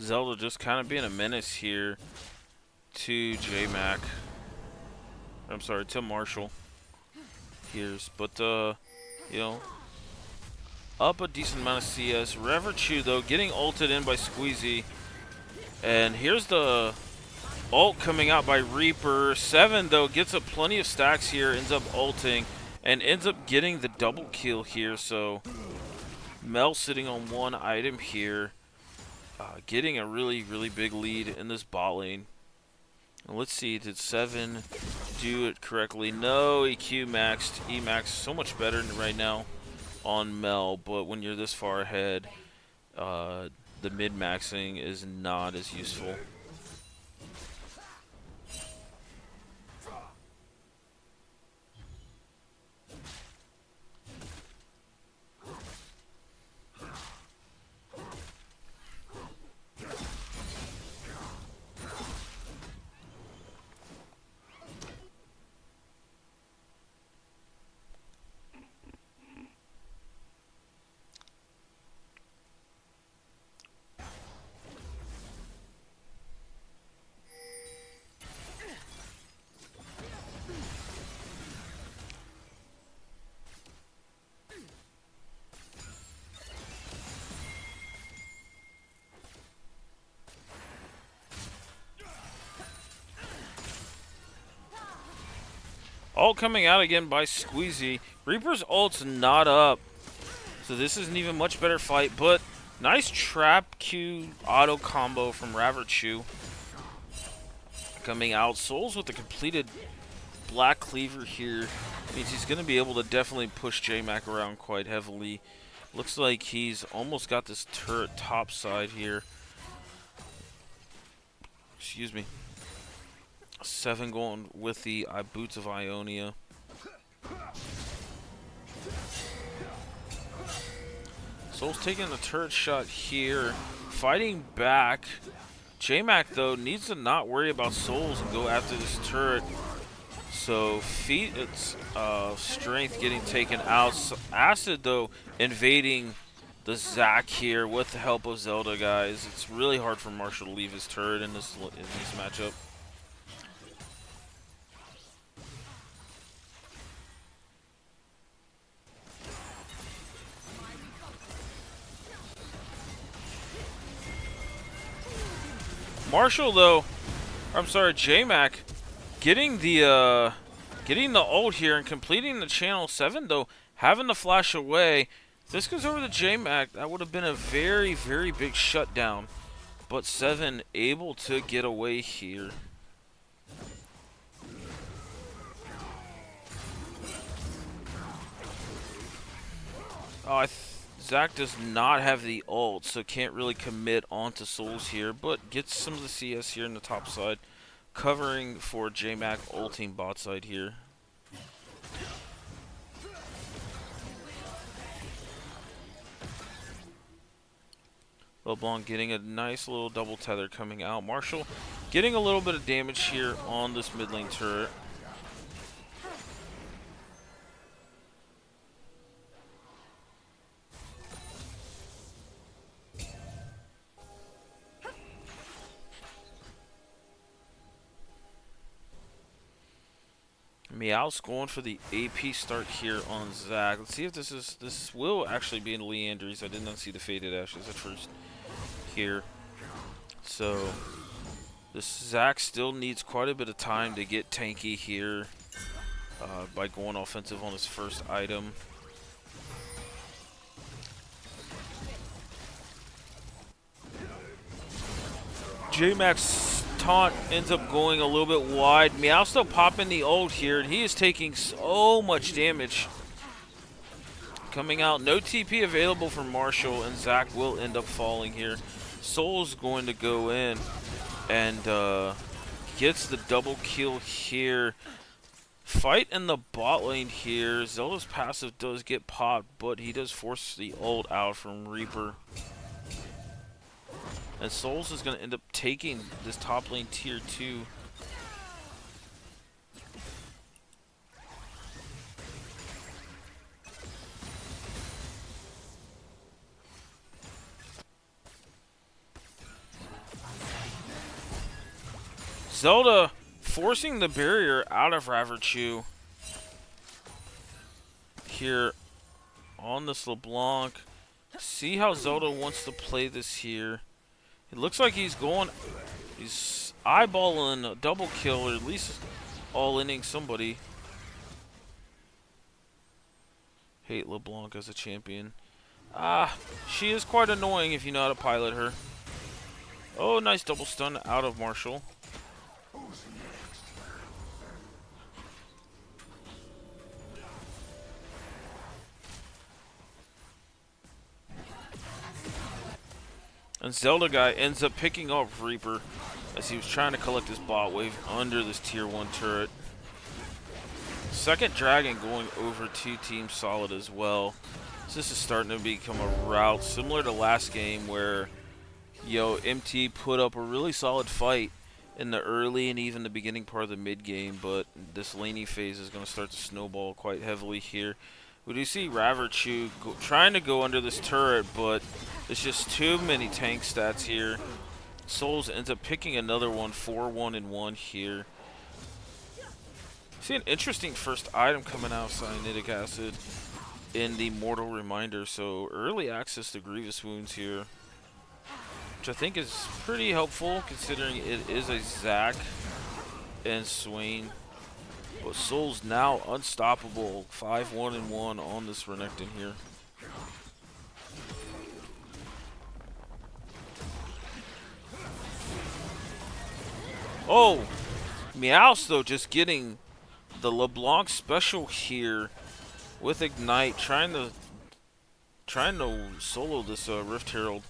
Zelda just kind of being a menace here to J-Mac. I'm sorry, to Marshall. Here's, but you know, up a decent amount of CS. Reverchu though getting ulted in by Squeezy, and here's the ult coming out by Reaper. 7 though gets up plenty of stacks here, ends up ulting, and ends up getting the double kill here. So Mel sitting on one item here, getting a really big lead in this bot lane. And let's see, did 7 do it correctly? No, EQ maxed, E maxed so much better right now on Mel, but when you're this far ahead, the mid maxing is not as useful. Ult coming out again by Squeezy. Reaper's ult's not up, so this is an even much better fight, but nice trap Q auto combo from Reverchu. Coming out, Souls with the completed Black Cleaver here means he's going to be able to definitely push J-Mac around quite heavily. Looks like he's almost got this turret top side here. Excuse me. 7 going with the Boots of Ionia. Soul's taking the turret shot here. Fighting back. J-Mac, though, needs to not worry about Souls and go after this turret. So, it's strength getting taken out. So, Acid, though, invading the Zac here with the help of Zelda, guys. It's really hard for Marshall to leave his turret in this matchup. Marshall, though, I'm sorry, J-Mac, getting the ult here and completing the channel 7, though, having to flash away. If this goes over to J-Mac, that would have been a very big shutdown. But 7 able to get away here. Oh, Zac does not have the ult, so can't really commit onto Souls here, but gets some of the CS here in the top side, covering for J-Mac ulting bot side here. LeBlanc getting a nice little double tether coming out. Marshall getting a little bit of damage here on this mid lane turret. Meow's going for the AP start here on Zac. Let's see if this will actually be in Leandry's. I did not see the Faded Ashes at first here. So this Zac still needs quite a bit of time to get tanky here by going offensive on his first item. J-Max taunt ends up going a little bit wide. Meow still popping the ult here, and he is taking so much damage. Coming out, no TP available for Marshall, and Zac will end up falling here. Soul's going to go in and gets the double kill here. Fight in the bot lane here. Zelda's passive does get popped, but he does force the ult out from Reaper. And Souls is going to end up taking this top lane tier 2. Zelda forcing the barrier out of Raverchu here on this LeBlanc. See how Zelda wants to play this here. It looks like he's eyeballing a double kill, or at least all-inning somebody. Hate LeBlanc as a champion. She is quite annoying if you know how to pilot her. Oh, nice double stun out of Marshall. And Zelda guy ends up picking up Reaper as he was trying to collect his bot wave under this tier 1 turret. Second dragon going over to Team Solid as well. So this is starting to become a rout similar to last game where MTE put up a really solid fight in the early and even the beginning part of the mid game, but this laning phase is going to start to snowball quite heavily here. We do see Raverchu trying to go under this turret, but there's just too many tank stats here. Souls ends up picking another one, 4-1-1 here. See an interesting first item coming out of Cyanidic Acid in the Mortal Reminder. So early access to Grievous Wounds here, which I think is pretty helpful considering it is a Zac and Swain. But Soul's now unstoppable, 5-1-1 on this Renekton here. Oh, Meowth though just getting the LeBlanc special here with Ignite, trying to solo this Rift Herald.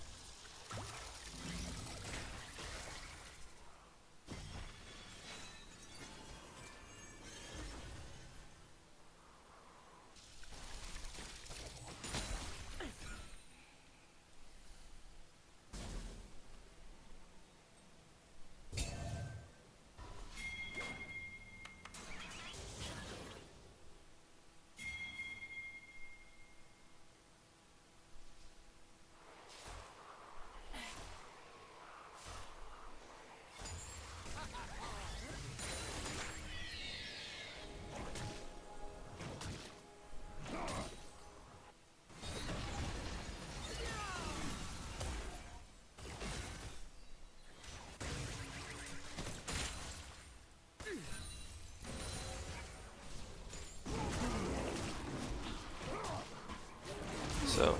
So,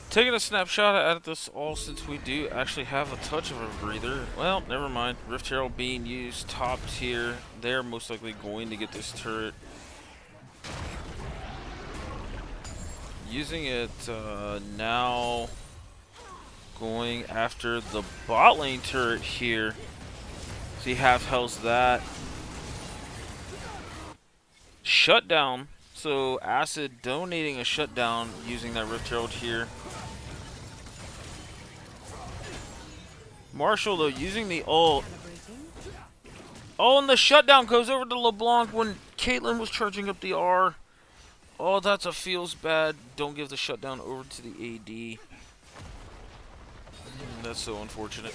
taking a snapshot at this all, since we do actually have a touch of a breather. Well, never mind. Rift Herald being used top tier. They're most likely going to get this turret. Using it now, going after the bot lane turret here. See, half health that. Shutdown. So Acid donating a shutdown using that Rift Herald here. Marshall though using the ult. Oh, and the shutdown goes over to LeBlanc when Caitlyn was charging up the R. Oh, that's a feels bad. Don't give the shutdown over to the AD. That's so unfortunate.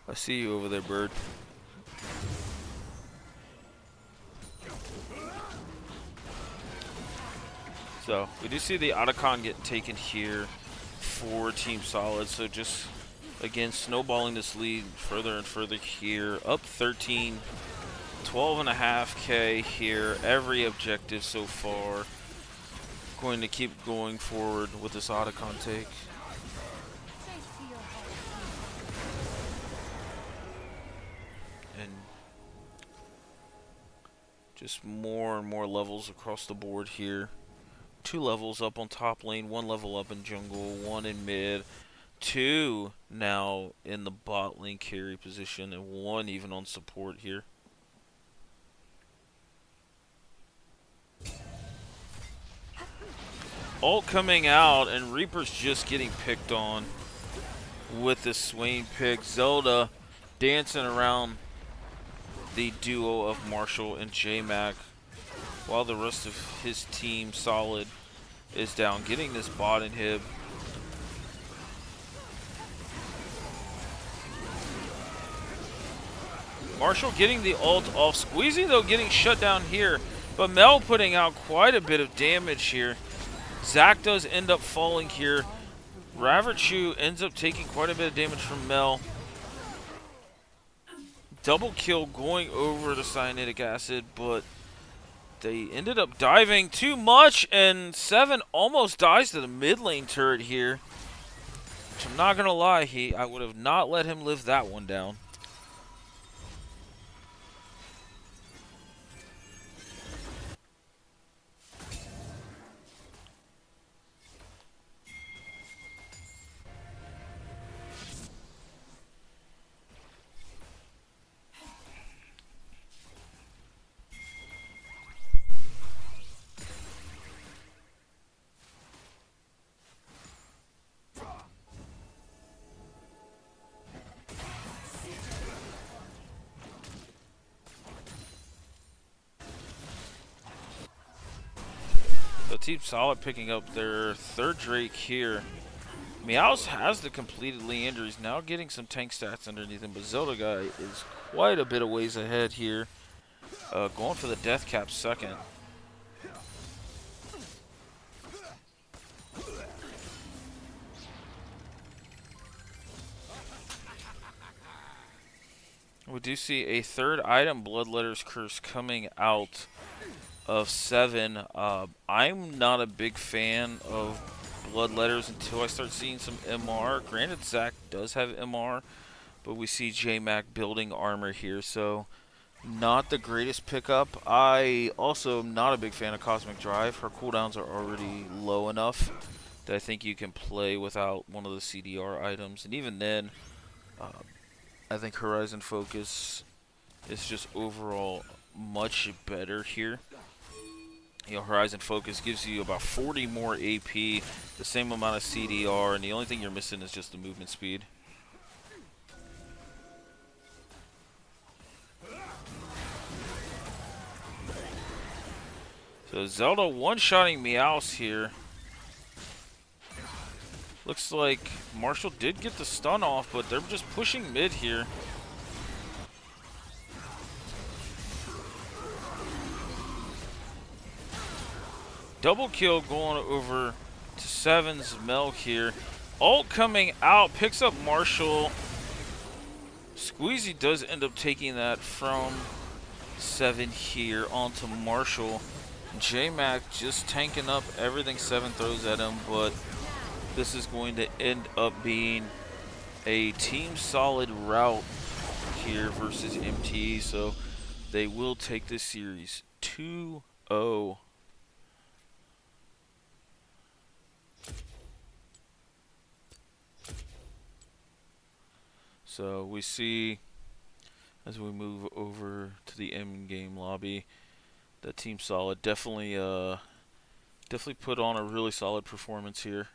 I see you over there, bird. So, we do see the Otacon get taken here for Team Solid. So just, again, snowballing this lead further and further here. Up 13, 12.5K here. Every objective so far. Going to keep going forward with this Otacon take. And just more and more levels across the board here. 2 levels up on top lane, 1 level up in jungle, 1 in mid, 2 now in the bot lane carry position, and 1 even on support here. Ult coming out, and Reaper's just getting picked on with this Swain pick. Zelda dancing around the duo of Marshall and J-Mac, while the rest of his team, Solid, is down, getting this bot inhib. Marshall getting the ult off. Squeezy, though, getting shut down here. But Mel putting out quite a bit of damage here. Zac does end up falling here. Raverchu ends up taking quite a bit of damage from Mel. Double kill going over the cyanidic acid, but they ended up diving too much, and 7 almost dies to the mid lane turret here. Which I'm not gonna lie, I would have not let him live that one down. So Team Solid picking up their 3rd Drake here. Meows has the completed Leander. He's now getting some tank stats underneath him, but Zelda guy is quite a bit of ways ahead here. Going for the death cap 2nd. We do see a 3rd item, Bloodletter's Curse, coming out of 7. I'm not a big fan of Bloodletters until I start seeing some MR. Granted, Zac does have MR, but we see J-Mac building armor here, so not the greatest pickup. I also am not a big fan of Cosmic Drive. Her cooldowns are already low enough that I think you can play without one of the CDR items, and even then, I think Horizon Focus is just overall much better here. You know, Horizon Focus gives you about 40 more AP, the same amount of CDR, and the only thing you're missing is just the movement speed. So Zelda one-shotting Meows here. Looks like Marshall did get the stun off, but they're just pushing mid here. Double kill going over to 7's Mel here. Ult coming out, picks up Marshall. Squeezy does end up taking that from 7 here onto Marshall. J-Mac just tanking up everything 7 throws at him, but this is going to end up being a Team Solid rout here versus MTE, so they will take this series 2-0. So we see, as we move over to the in-game lobby, that Team Solid definitely put on a really solid performance here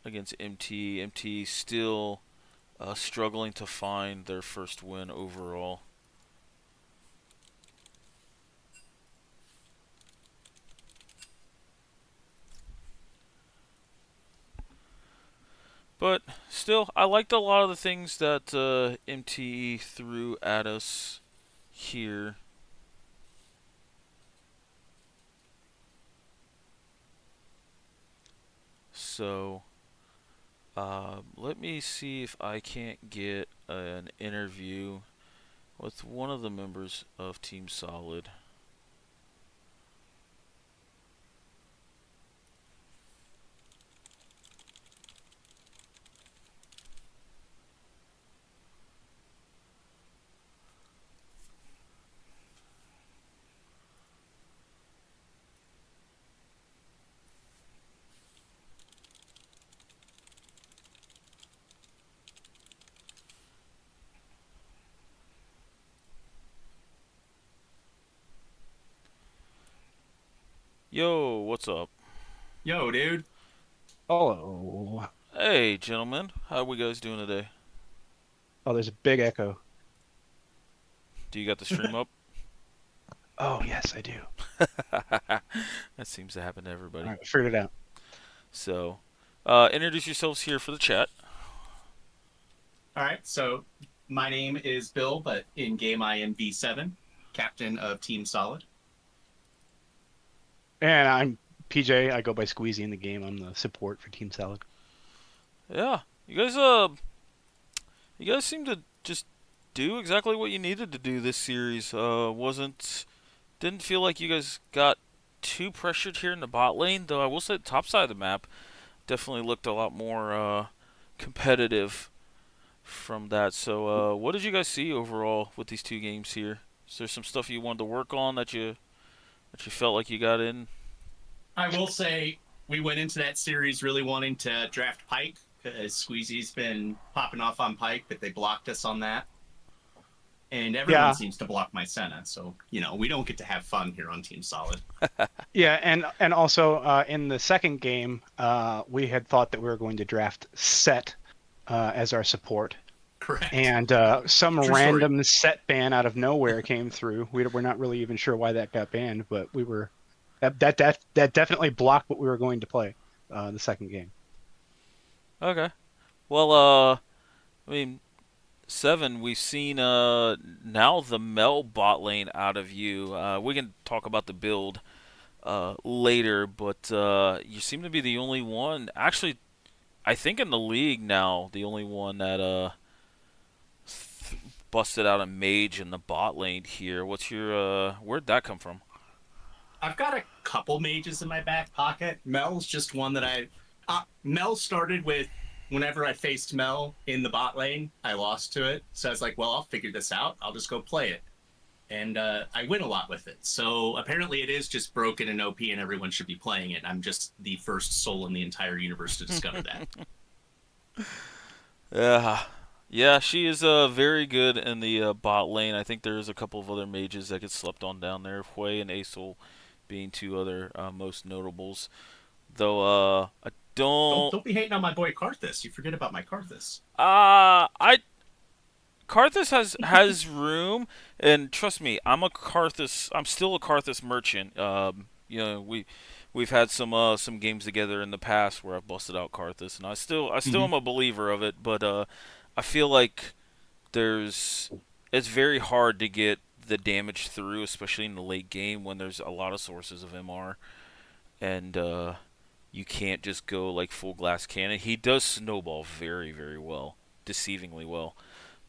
against MTE. MTE still struggling to find their first win overall. But still, I liked a lot of the things that MTE threw at us here. So, let me see if I can't get an interview with one of the members of Team Solid. Yo, what's up? Yo, dude. Oh, Hey, gentlemen. How we guys doing today? oh, there's a big echo. Do you got the stream up? Oh, yes, I do. That seems to happen to All everybody. right, I figured it out. So, introduce yourselves here for the chat. All right, so my name is Bill, but in game I am V7, captain of Team Solid. And I'm PJ. I go by Squeezy in the game. I'm the support for Team Salad. Yeah, you guys seem to just do exactly what you needed to do this series. Didn't feel like you guys got too pressured here in the bot lane, though I will say the top side of the map definitely looked a lot more competitive from that. So, what did you guys see overall with these two games here? Is there some stuff you wanted to work on that you felt like you got in? I will say we went into that series really wanting to draft Pike because Squeezy's been popping off on Pike, but they blocked us on that. And everyone Yeah, seems to block my Senna, so we don't get to have fun here on Team Solid. yeah, and also in the second game, we had thought that we were going to draft Set as our support, Correct. and some True random Set ban out of nowhere came through. We're not really even sure why that got banned, but we were that definitely blocked what we were going to play the second game. Okay. Well, I mean, Seven, we've seen now the Mel bot lane out of you. We can talk about the build later, but you seem to be the only one. Actually, I think in the league now, the only one that busted out a mage in the bot lane here. What's your where'd that come from? I've got a couple mages in my back pocket. Mel's just one that Mel started with whenever I faced Mel in the bot lane, I lost to it. So I was like, well, I'll figure this out. I'll just go play it. And I win a lot with it. So apparently it is just broken and OP and everyone should be playing it. I'm just the first soul in the entire universe to discover that. Yeah. Yeah, she is very good in the bot lane. I think there's a couple of other mages that get slept on down there. Hui and Acel being two other most notables. Though I don't. Don't be hating on my boy Karthus. You forget about my Karthus. I Karthus has room, and trust me, I'm still a Karthus merchant. We've had some games together in the past where I've busted out Karthus, and I still am a believer of it. But I feel like it's very hard to get the damage through, especially in the late game when there's a lot of sources of MR, and you can't just go like full glass cannon. He does snowball very, very well, deceivingly well.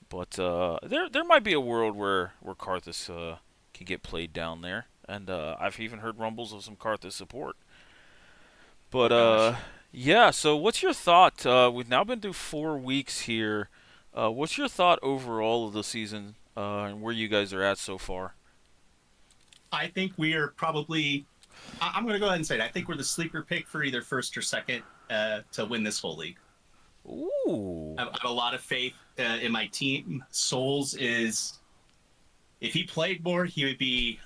But there might be a world where Karthus can get played down there, and I've even heard rumbles of some Karthus support. But yeah. So what's your thought? We've now been through 4 weeks here. What's your thought overall of the season and where you guys are at so far? I think we are probably. I'm going to go ahead and say it. I think we're the sleeper pick for either first or second to win this whole league. Ooh. I have a lot of faith in my team. Souls is, if he played more, he would be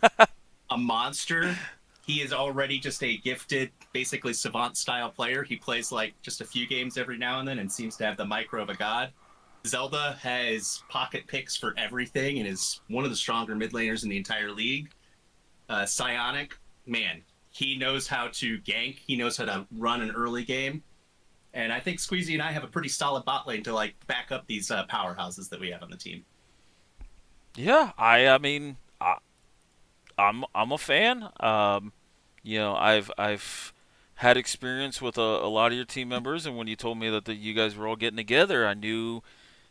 a monster. He is already just a gifted, basically savant style player. He plays like just a few games every now and then and seems to have the micro of a god. Zelda has pocket picks for everything and is one of the stronger mid laners in the entire league. Psionic, man, he knows how to gank. He knows how to run an early game. And I think Squeezy and I have a pretty solid bot lane to like back up these powerhouses that we have on the team. Yeah, I mean, I'm a fan. I've had experience with a lot of your team members, and when you told me that you guys were all getting together, I knew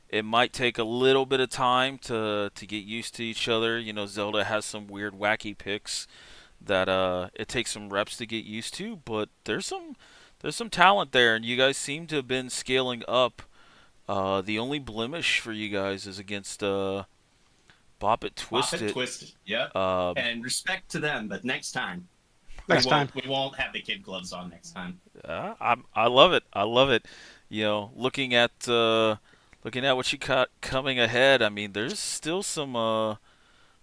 it might take a little bit of time to get used to each other. Zelda has some weird, wacky picks that it takes some reps to get used to, but there's some talent there, and you guys seem to have been scaling up. The only blemish for you guys is against Bop It Bop it, Twisted. twist it. Yep. Um, And respect to them, but next time Next time. we won't have the kid gloves on next time. I love it. I love it. Looking at what you got coming ahead. I mean, there's still some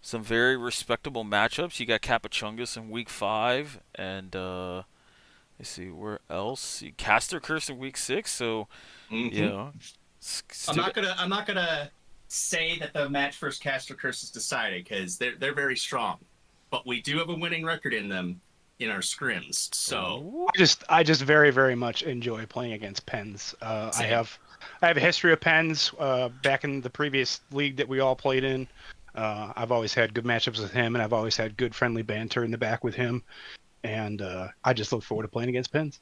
very respectable matchups. You got Capachungus in week 5, and let's see where else. Caster Curse in week 6. So Mm-hmm. you know, I'm not gonna say that the match versus Caster Curse is decided because they're very strong, but we do have a winning record in them in our scrims. So I just very, very much enjoy playing against Pens. I Same. have a history of Pens back in the previous league that we all played in. I've always had good matchups with him, and I've always had good friendly banter in the back with him. And I just look forward to playing against Pens.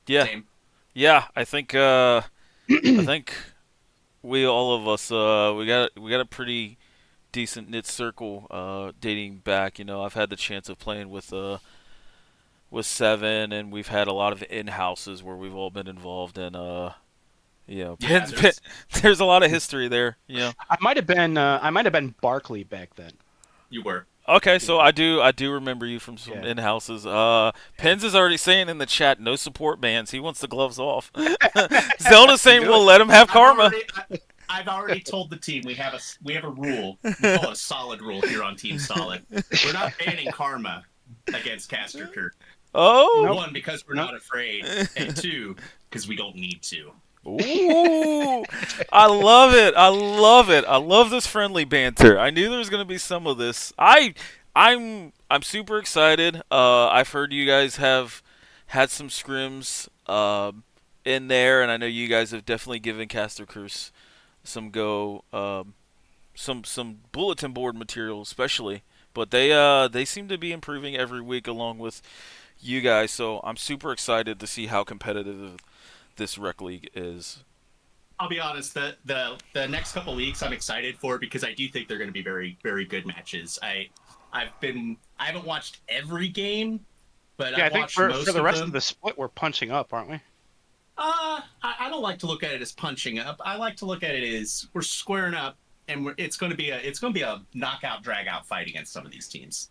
yeah, same. yeah. I think we all of us we got a pretty decent knit circle dating back. I've had the chance of playing with Seven, and we've had a lot of in-houses where we've all been involved in. Yeah, There's a lot of history there. I might have been Barkley back then. You were. Okay, so I do remember you from some Yeah. in-houses. Pens is already saying in the chat, no support bans. He wants the gloves off. Zelda's saying we'll let him have karma. I've already told the team we have a rule. We call it a solid rule here on Team Solid. We're not banning karma against Caster Curse. Oh, One, because we're not afraid, and two, because we don't need to. ooh, I love it. I love it. I love this friendly banter. I knew there was going to be some of this. I'm super excited. I've heard you guys have had some scrims in there, and I know you guys have definitely given Caster Curse some go, some bulletin board material especially. But they seem to be improving every week along with you guys. So I'm super excited to see how competitive this rec league is. I'll be honest, the next couple weeks I'm excited for because I do think they're going to be very, very good matches. I haven't watched every game, but Yeah, I I've think watched for most the of rest them. of the split, we're punching up, aren't we? I don't like to look at it as punching up. I like to look at it as we're squaring up, and it's going to be a knockout drag out fight against some of these teams.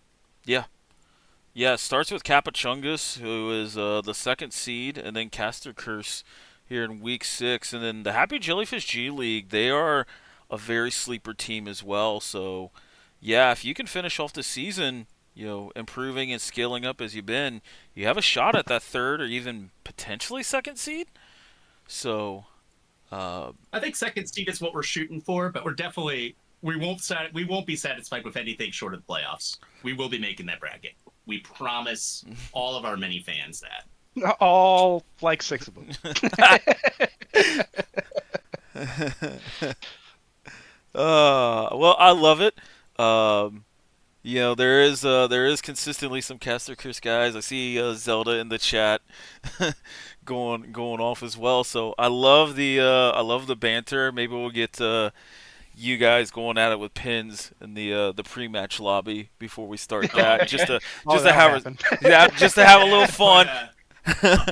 Yeah, it starts with Capachungus, who is the second seed, and then Caster Curse here in week 6, and then the Happy Jellyfish G League. They are a very sleeper team as well. So, yeah, if you can finish off the season, improving and scaling up as you've been, you have a shot at that third or even potentially second seed. So, I think second seed is what we're shooting for, but we won't be satisfied with anything short of the playoffs. We will be making that bracket. We promise all of our many fans that. All like 6 of them. well, I love it. There is consistently some Caster Curse guys. I see Zelda in the chat going off as well. So I love the banter. Maybe we'll get you guys going at it with pins in the pre-match lobby before we start that. Just to just to have a little fun.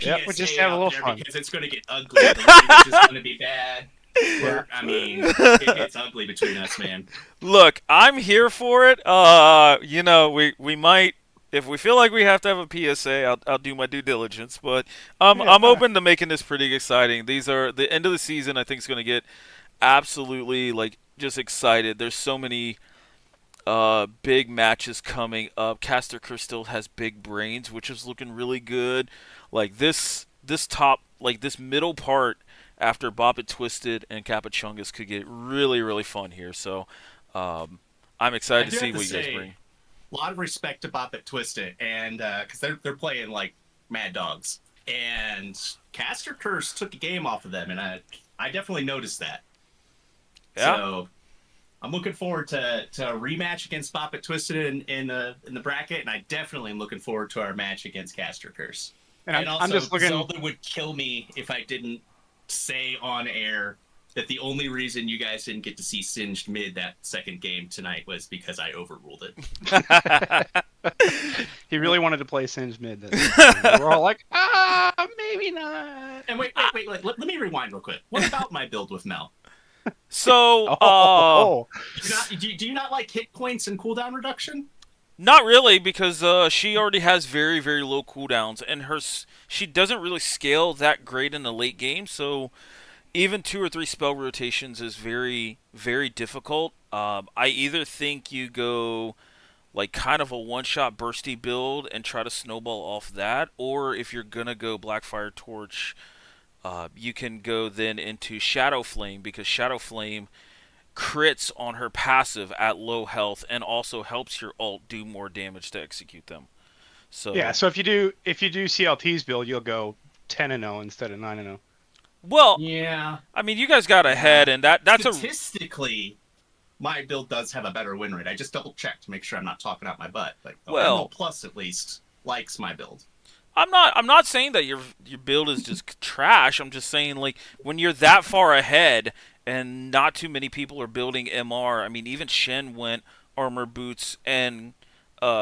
Yeah, we'll just have a little fun. Because it's going to get ugly. The league is just going to be bad. It gets ugly between us, man. Look, I'm here for it. We might, if we feel like we have to have a PSA, I'll do my due diligence. But I'm open to making this pretty exciting. These are the end of the season. I think is going to get absolutely just excited. There's so many big matches coming up. Caster Curse still has big brains, which is looking really good. This middle part after Bop It Twisted and Capachungus could get really, really fun here. So I'm excited to see what you guys bring. A lot of respect to Bop It Twisted, and because they're playing like mad dogs. and Caster Curse took a game off of them, and I definitely noticed that. Yeah. So I'm looking forward to a rematch against Bop It Twisted in the bracket, and I definitely am looking forward to our match against Caster Curse. And And I'm also, just looking. Zelda would kill me if I didn't say on air that the only reason you guys didn't get to see Singed Mid that second game tonight was because I overruled it. He really wanted to play Singed Mid. We're all like, maybe not. And wait, let me rewind real quick. What about my build with Mel? So, Do you not like hit points and cooldown reduction? not really, because she already has very, very low cooldowns, and she doesn't really scale that great in the late game. So even 2 or 3 spell rotations is very, very difficult. I either think you go like kind of a one-shot bursty build and try to snowball off that, or if you're gonna go Blackfire Torch, you can go then into Shadow Flame, because Shadow Flame crits on her passive at low health and also helps your ult do more damage to execute them. So Yeah, so if you do CLT's build, you'll go 10-0 instead of 9-0. well, Yeah. I mean, you guys got ahead, and that's statistically, my build does have a better win rate. I just double checked to make sure I'm not talking out my butt. Like, Well- ML Plus at least likes my build. I'm not saying that your build is just trash. I'm just saying, like, when you're that far ahead and not too many people are building MR. I mean, even Shen went armor boots and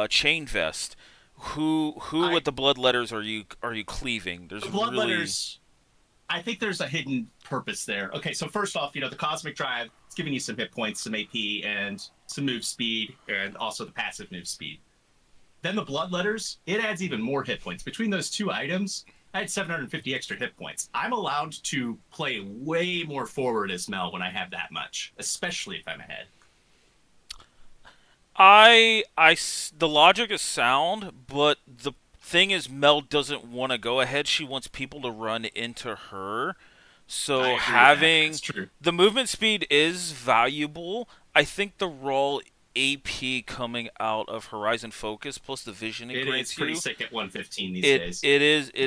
chain vest. Who with the blood letters are you cleaving? There's The blood really... letters, I think there's a hidden purpose there. Okay, so first off, the Cosmic Drive, it's giving you some hit points, some AP, and some move speed, and also the passive move speed. Then the blood letters, it adds even more hit points. Between those two items, I had 750 extra hit points. I'm allowed to play way more forward as Mel when I have that much, especially if I'm ahead. The logic is sound, but the thing is, Mel doesn't want to go ahead. She wants people to run into her. So having the movement speed is valuable. I think the raw AP coming out of Horizon Focus plus the vision it grants is pretty you, sick at 115 these days. It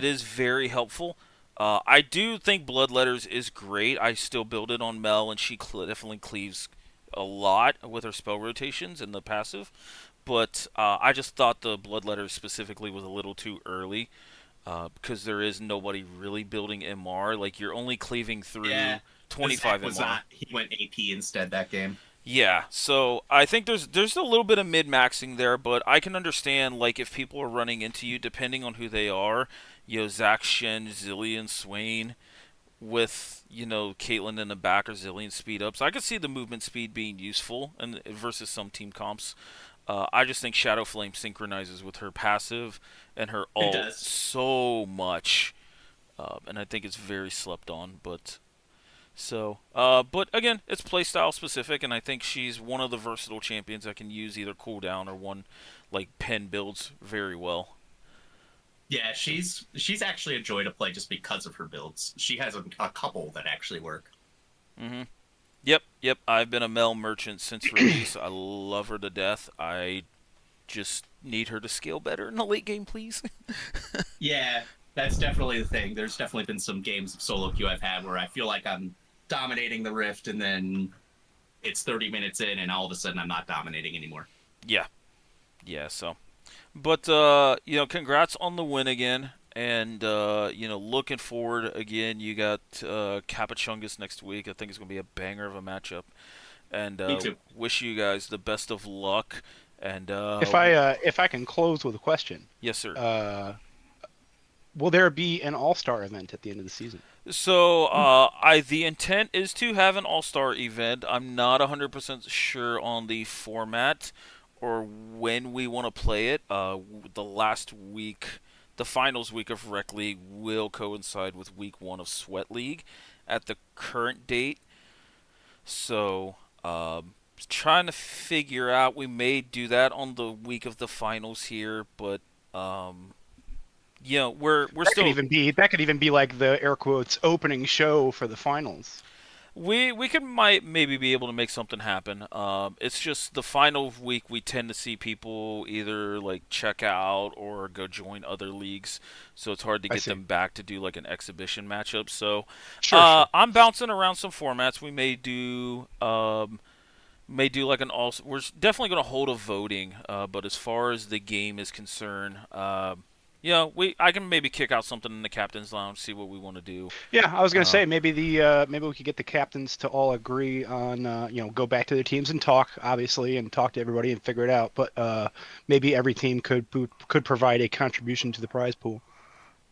is very helpful. I do think Blood Letters is great. I still build it on Mel, and she definitely cleaves a lot with her spell rotations and the passive. But I just thought the Blood Letters specifically was a little too early. Because there is nobody really building MR. Like, you're only cleaving through 25 MR. He went AP instead that game. Yeah, so I think there's a little bit of mid-maxing there, but I can understand, like, if people are running into you, depending on who they are, Zac, Shen, Zillion, Swain, with, Caitlyn in the back or Zillion speed ups. I could see the movement speed being useful versus some team comps. I just think Shadow Flame synchronizes with her passive and her ult so much, and I think it's very slept on. But again, it's playstyle specific, and I think she's one of the versatile champions that can use either cooldown or one like pen builds very well. Yeah, she's actually a joy to play just because of her builds. She has a couple that actually work. Mm-hmm. Yep. I've been a Mel merchant since release. I love her to death. I just need her to scale better in the late game, please. Yeah, that's definitely the thing. There's definitely been some games of solo queue I've had where I feel like I'm dominating the Rift, and then it's 30 minutes in, and all of a sudden I'm not dominating anymore. Yeah, so. But, congrats on the win again. And, looking forward again. You got Capuchungus next week. I think it's going to be a banger of a matchup. And Me too. Wish you guys the best of luck. And if I can close with a question. Yes, sir. Will there be an all-star event at the end of the season? So, the intent is to have an all-star event. I'm not 100% sure on the format or when we want to play it. The last week, the finals week of Rec League will coincide with week 1 of Sweat League at the current date. So, trying to figure out, we may do that on the week of the finals here, but we're that still... that could even be like the air quotes opening show for the finals. We could might maybe be able to make something happen. It's just the final week we tend to see people either like check out or go join other leagues, so it's hard to I get see. them back to do like an exhibition matchup. So Sure, sure. I'm bouncing around some formats. We may do like an all. We're definitely going to hold a voting, but as far as the game is concerned, I can maybe kick out something in the captain's lounge, see what we want to do. Yeah, I was gonna Uh, say maybe we could get the captains to all agree on go back to their teams and talk, obviously, and talk to everybody and figure it out. But maybe every team could provide a contribution to the prize pool.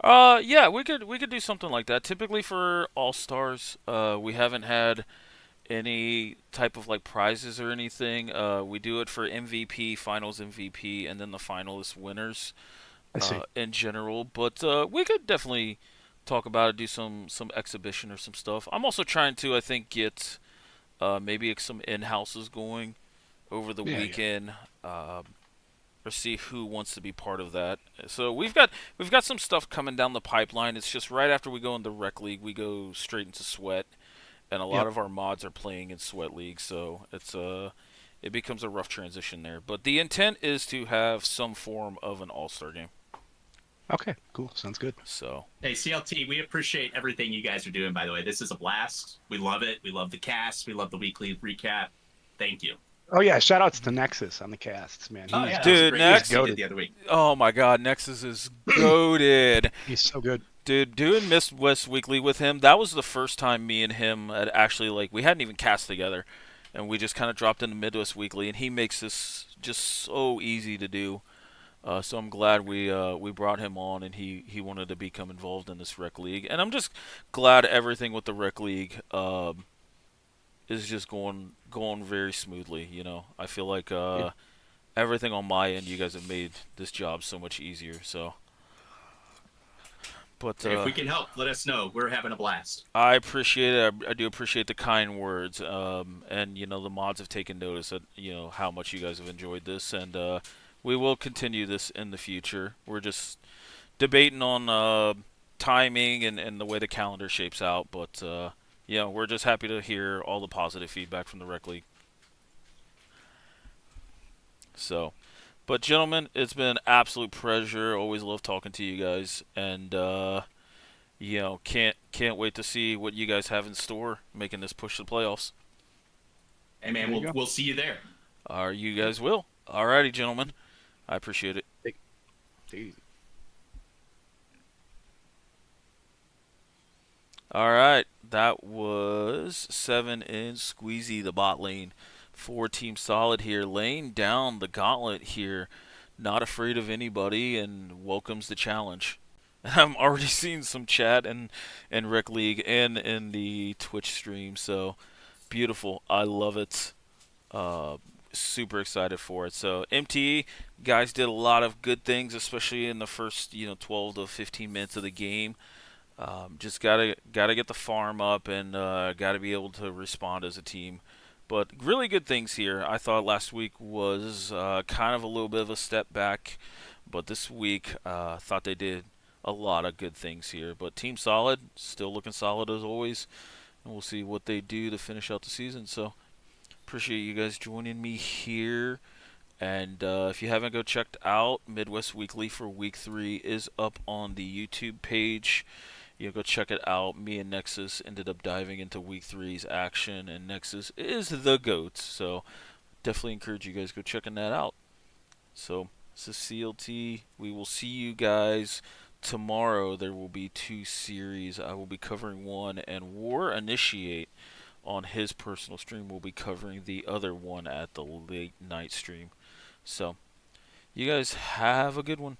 yeah, we could do something like that. Typically for all stars, we haven't had any type of like prizes or anything. We do it for MVP, Finals MVP, and then the finalist winners I see. in general. But we could definitely talk about it, do some exhibition or some stuff. I'm also trying to, I think, get maybe some in houses going over the Yeah, yeah. weekend. Or see who wants to be part of that. So we've got some stuff coming down the pipeline. It's just right after we go into rec league, we go straight into sweat, and a lot Yep. of our mods are playing in sweat league, so it becomes a rough transition there. But the intent is to have some form of an all-star game. Okay. Cool. Sounds good. So Hey, CLT, we appreciate everything you guys are doing, by the way. This is a blast. We love it. We love the cast. We love the weekly recap. Thank you. Oh yeah, shout outs to Nexus on the casts, man. Oh, He's yeah. That was a dude, great next, cast you did the other week. oh my God, Nexus is goaded. he's so good. Dude, doing Midwest Weekly with him, that was the first time me and him had actually, like, we hadn't even cast together. And we just kind of dropped into Midwest Weekly, and he makes this just so easy to do. So I'm glad we brought him on, and he wanted to become involved in this rec league. And I'm just glad everything with the rec league is just going very smoothly. You know, I feel like Yeah. everything on my end, you guys have made this job so much easier. So, but If we can help, let us know. We're having a blast. I appreciate it. I do appreciate the kind words. And the mods have taken notice that how much you guys have enjoyed this, and we will continue this in the future. We're just debating on timing and the way the calendar shapes out, but we're just happy to hear all the positive feedback from the rec league. So, but gentlemen, it's been an absolute pleasure. Always love talking to you guys, and can't wait to see what you guys have in store, making this push to the playoffs. Hey, man, There you go. we'll see you there. You guys will. Alrighty, gentlemen. I appreciate it. Take it easy. Alright, that was 7 in Squeezy, the bot lane for Team Solid here, laying down the gauntlet here. Not afraid of anybody and welcomes the challenge. I'm already seeing some chat in Rec League and in the Twitch stream, so beautiful. I love it. Super excited for it. So MTE guys did a lot of good things, especially in the first 12 to 15 minutes of the game. Just gotta get the farm up and gotta be able to respond as a team. But really good things here. I thought last week was kind of a little bit of a step back, but this week thought they did a lot of good things here. But Team Solid still looking solid as always, and we'll see what they do to finish out the season. So appreciate you guys joining me here. And if you haven't go checked out, Midwest Weekly for Week 3 is up on the YouTube page. Go check it out. Me and Nexus ended up diving into Week 3's action, and Nexus is the GOAT. So definitely encourage you guys go checking that out. So this is CLT. We will see you guys tomorrow. There will be 2 series. I will be covering one, and War Initiate on his personal stream will be covering the other one at the late night stream. So you guys have a good one.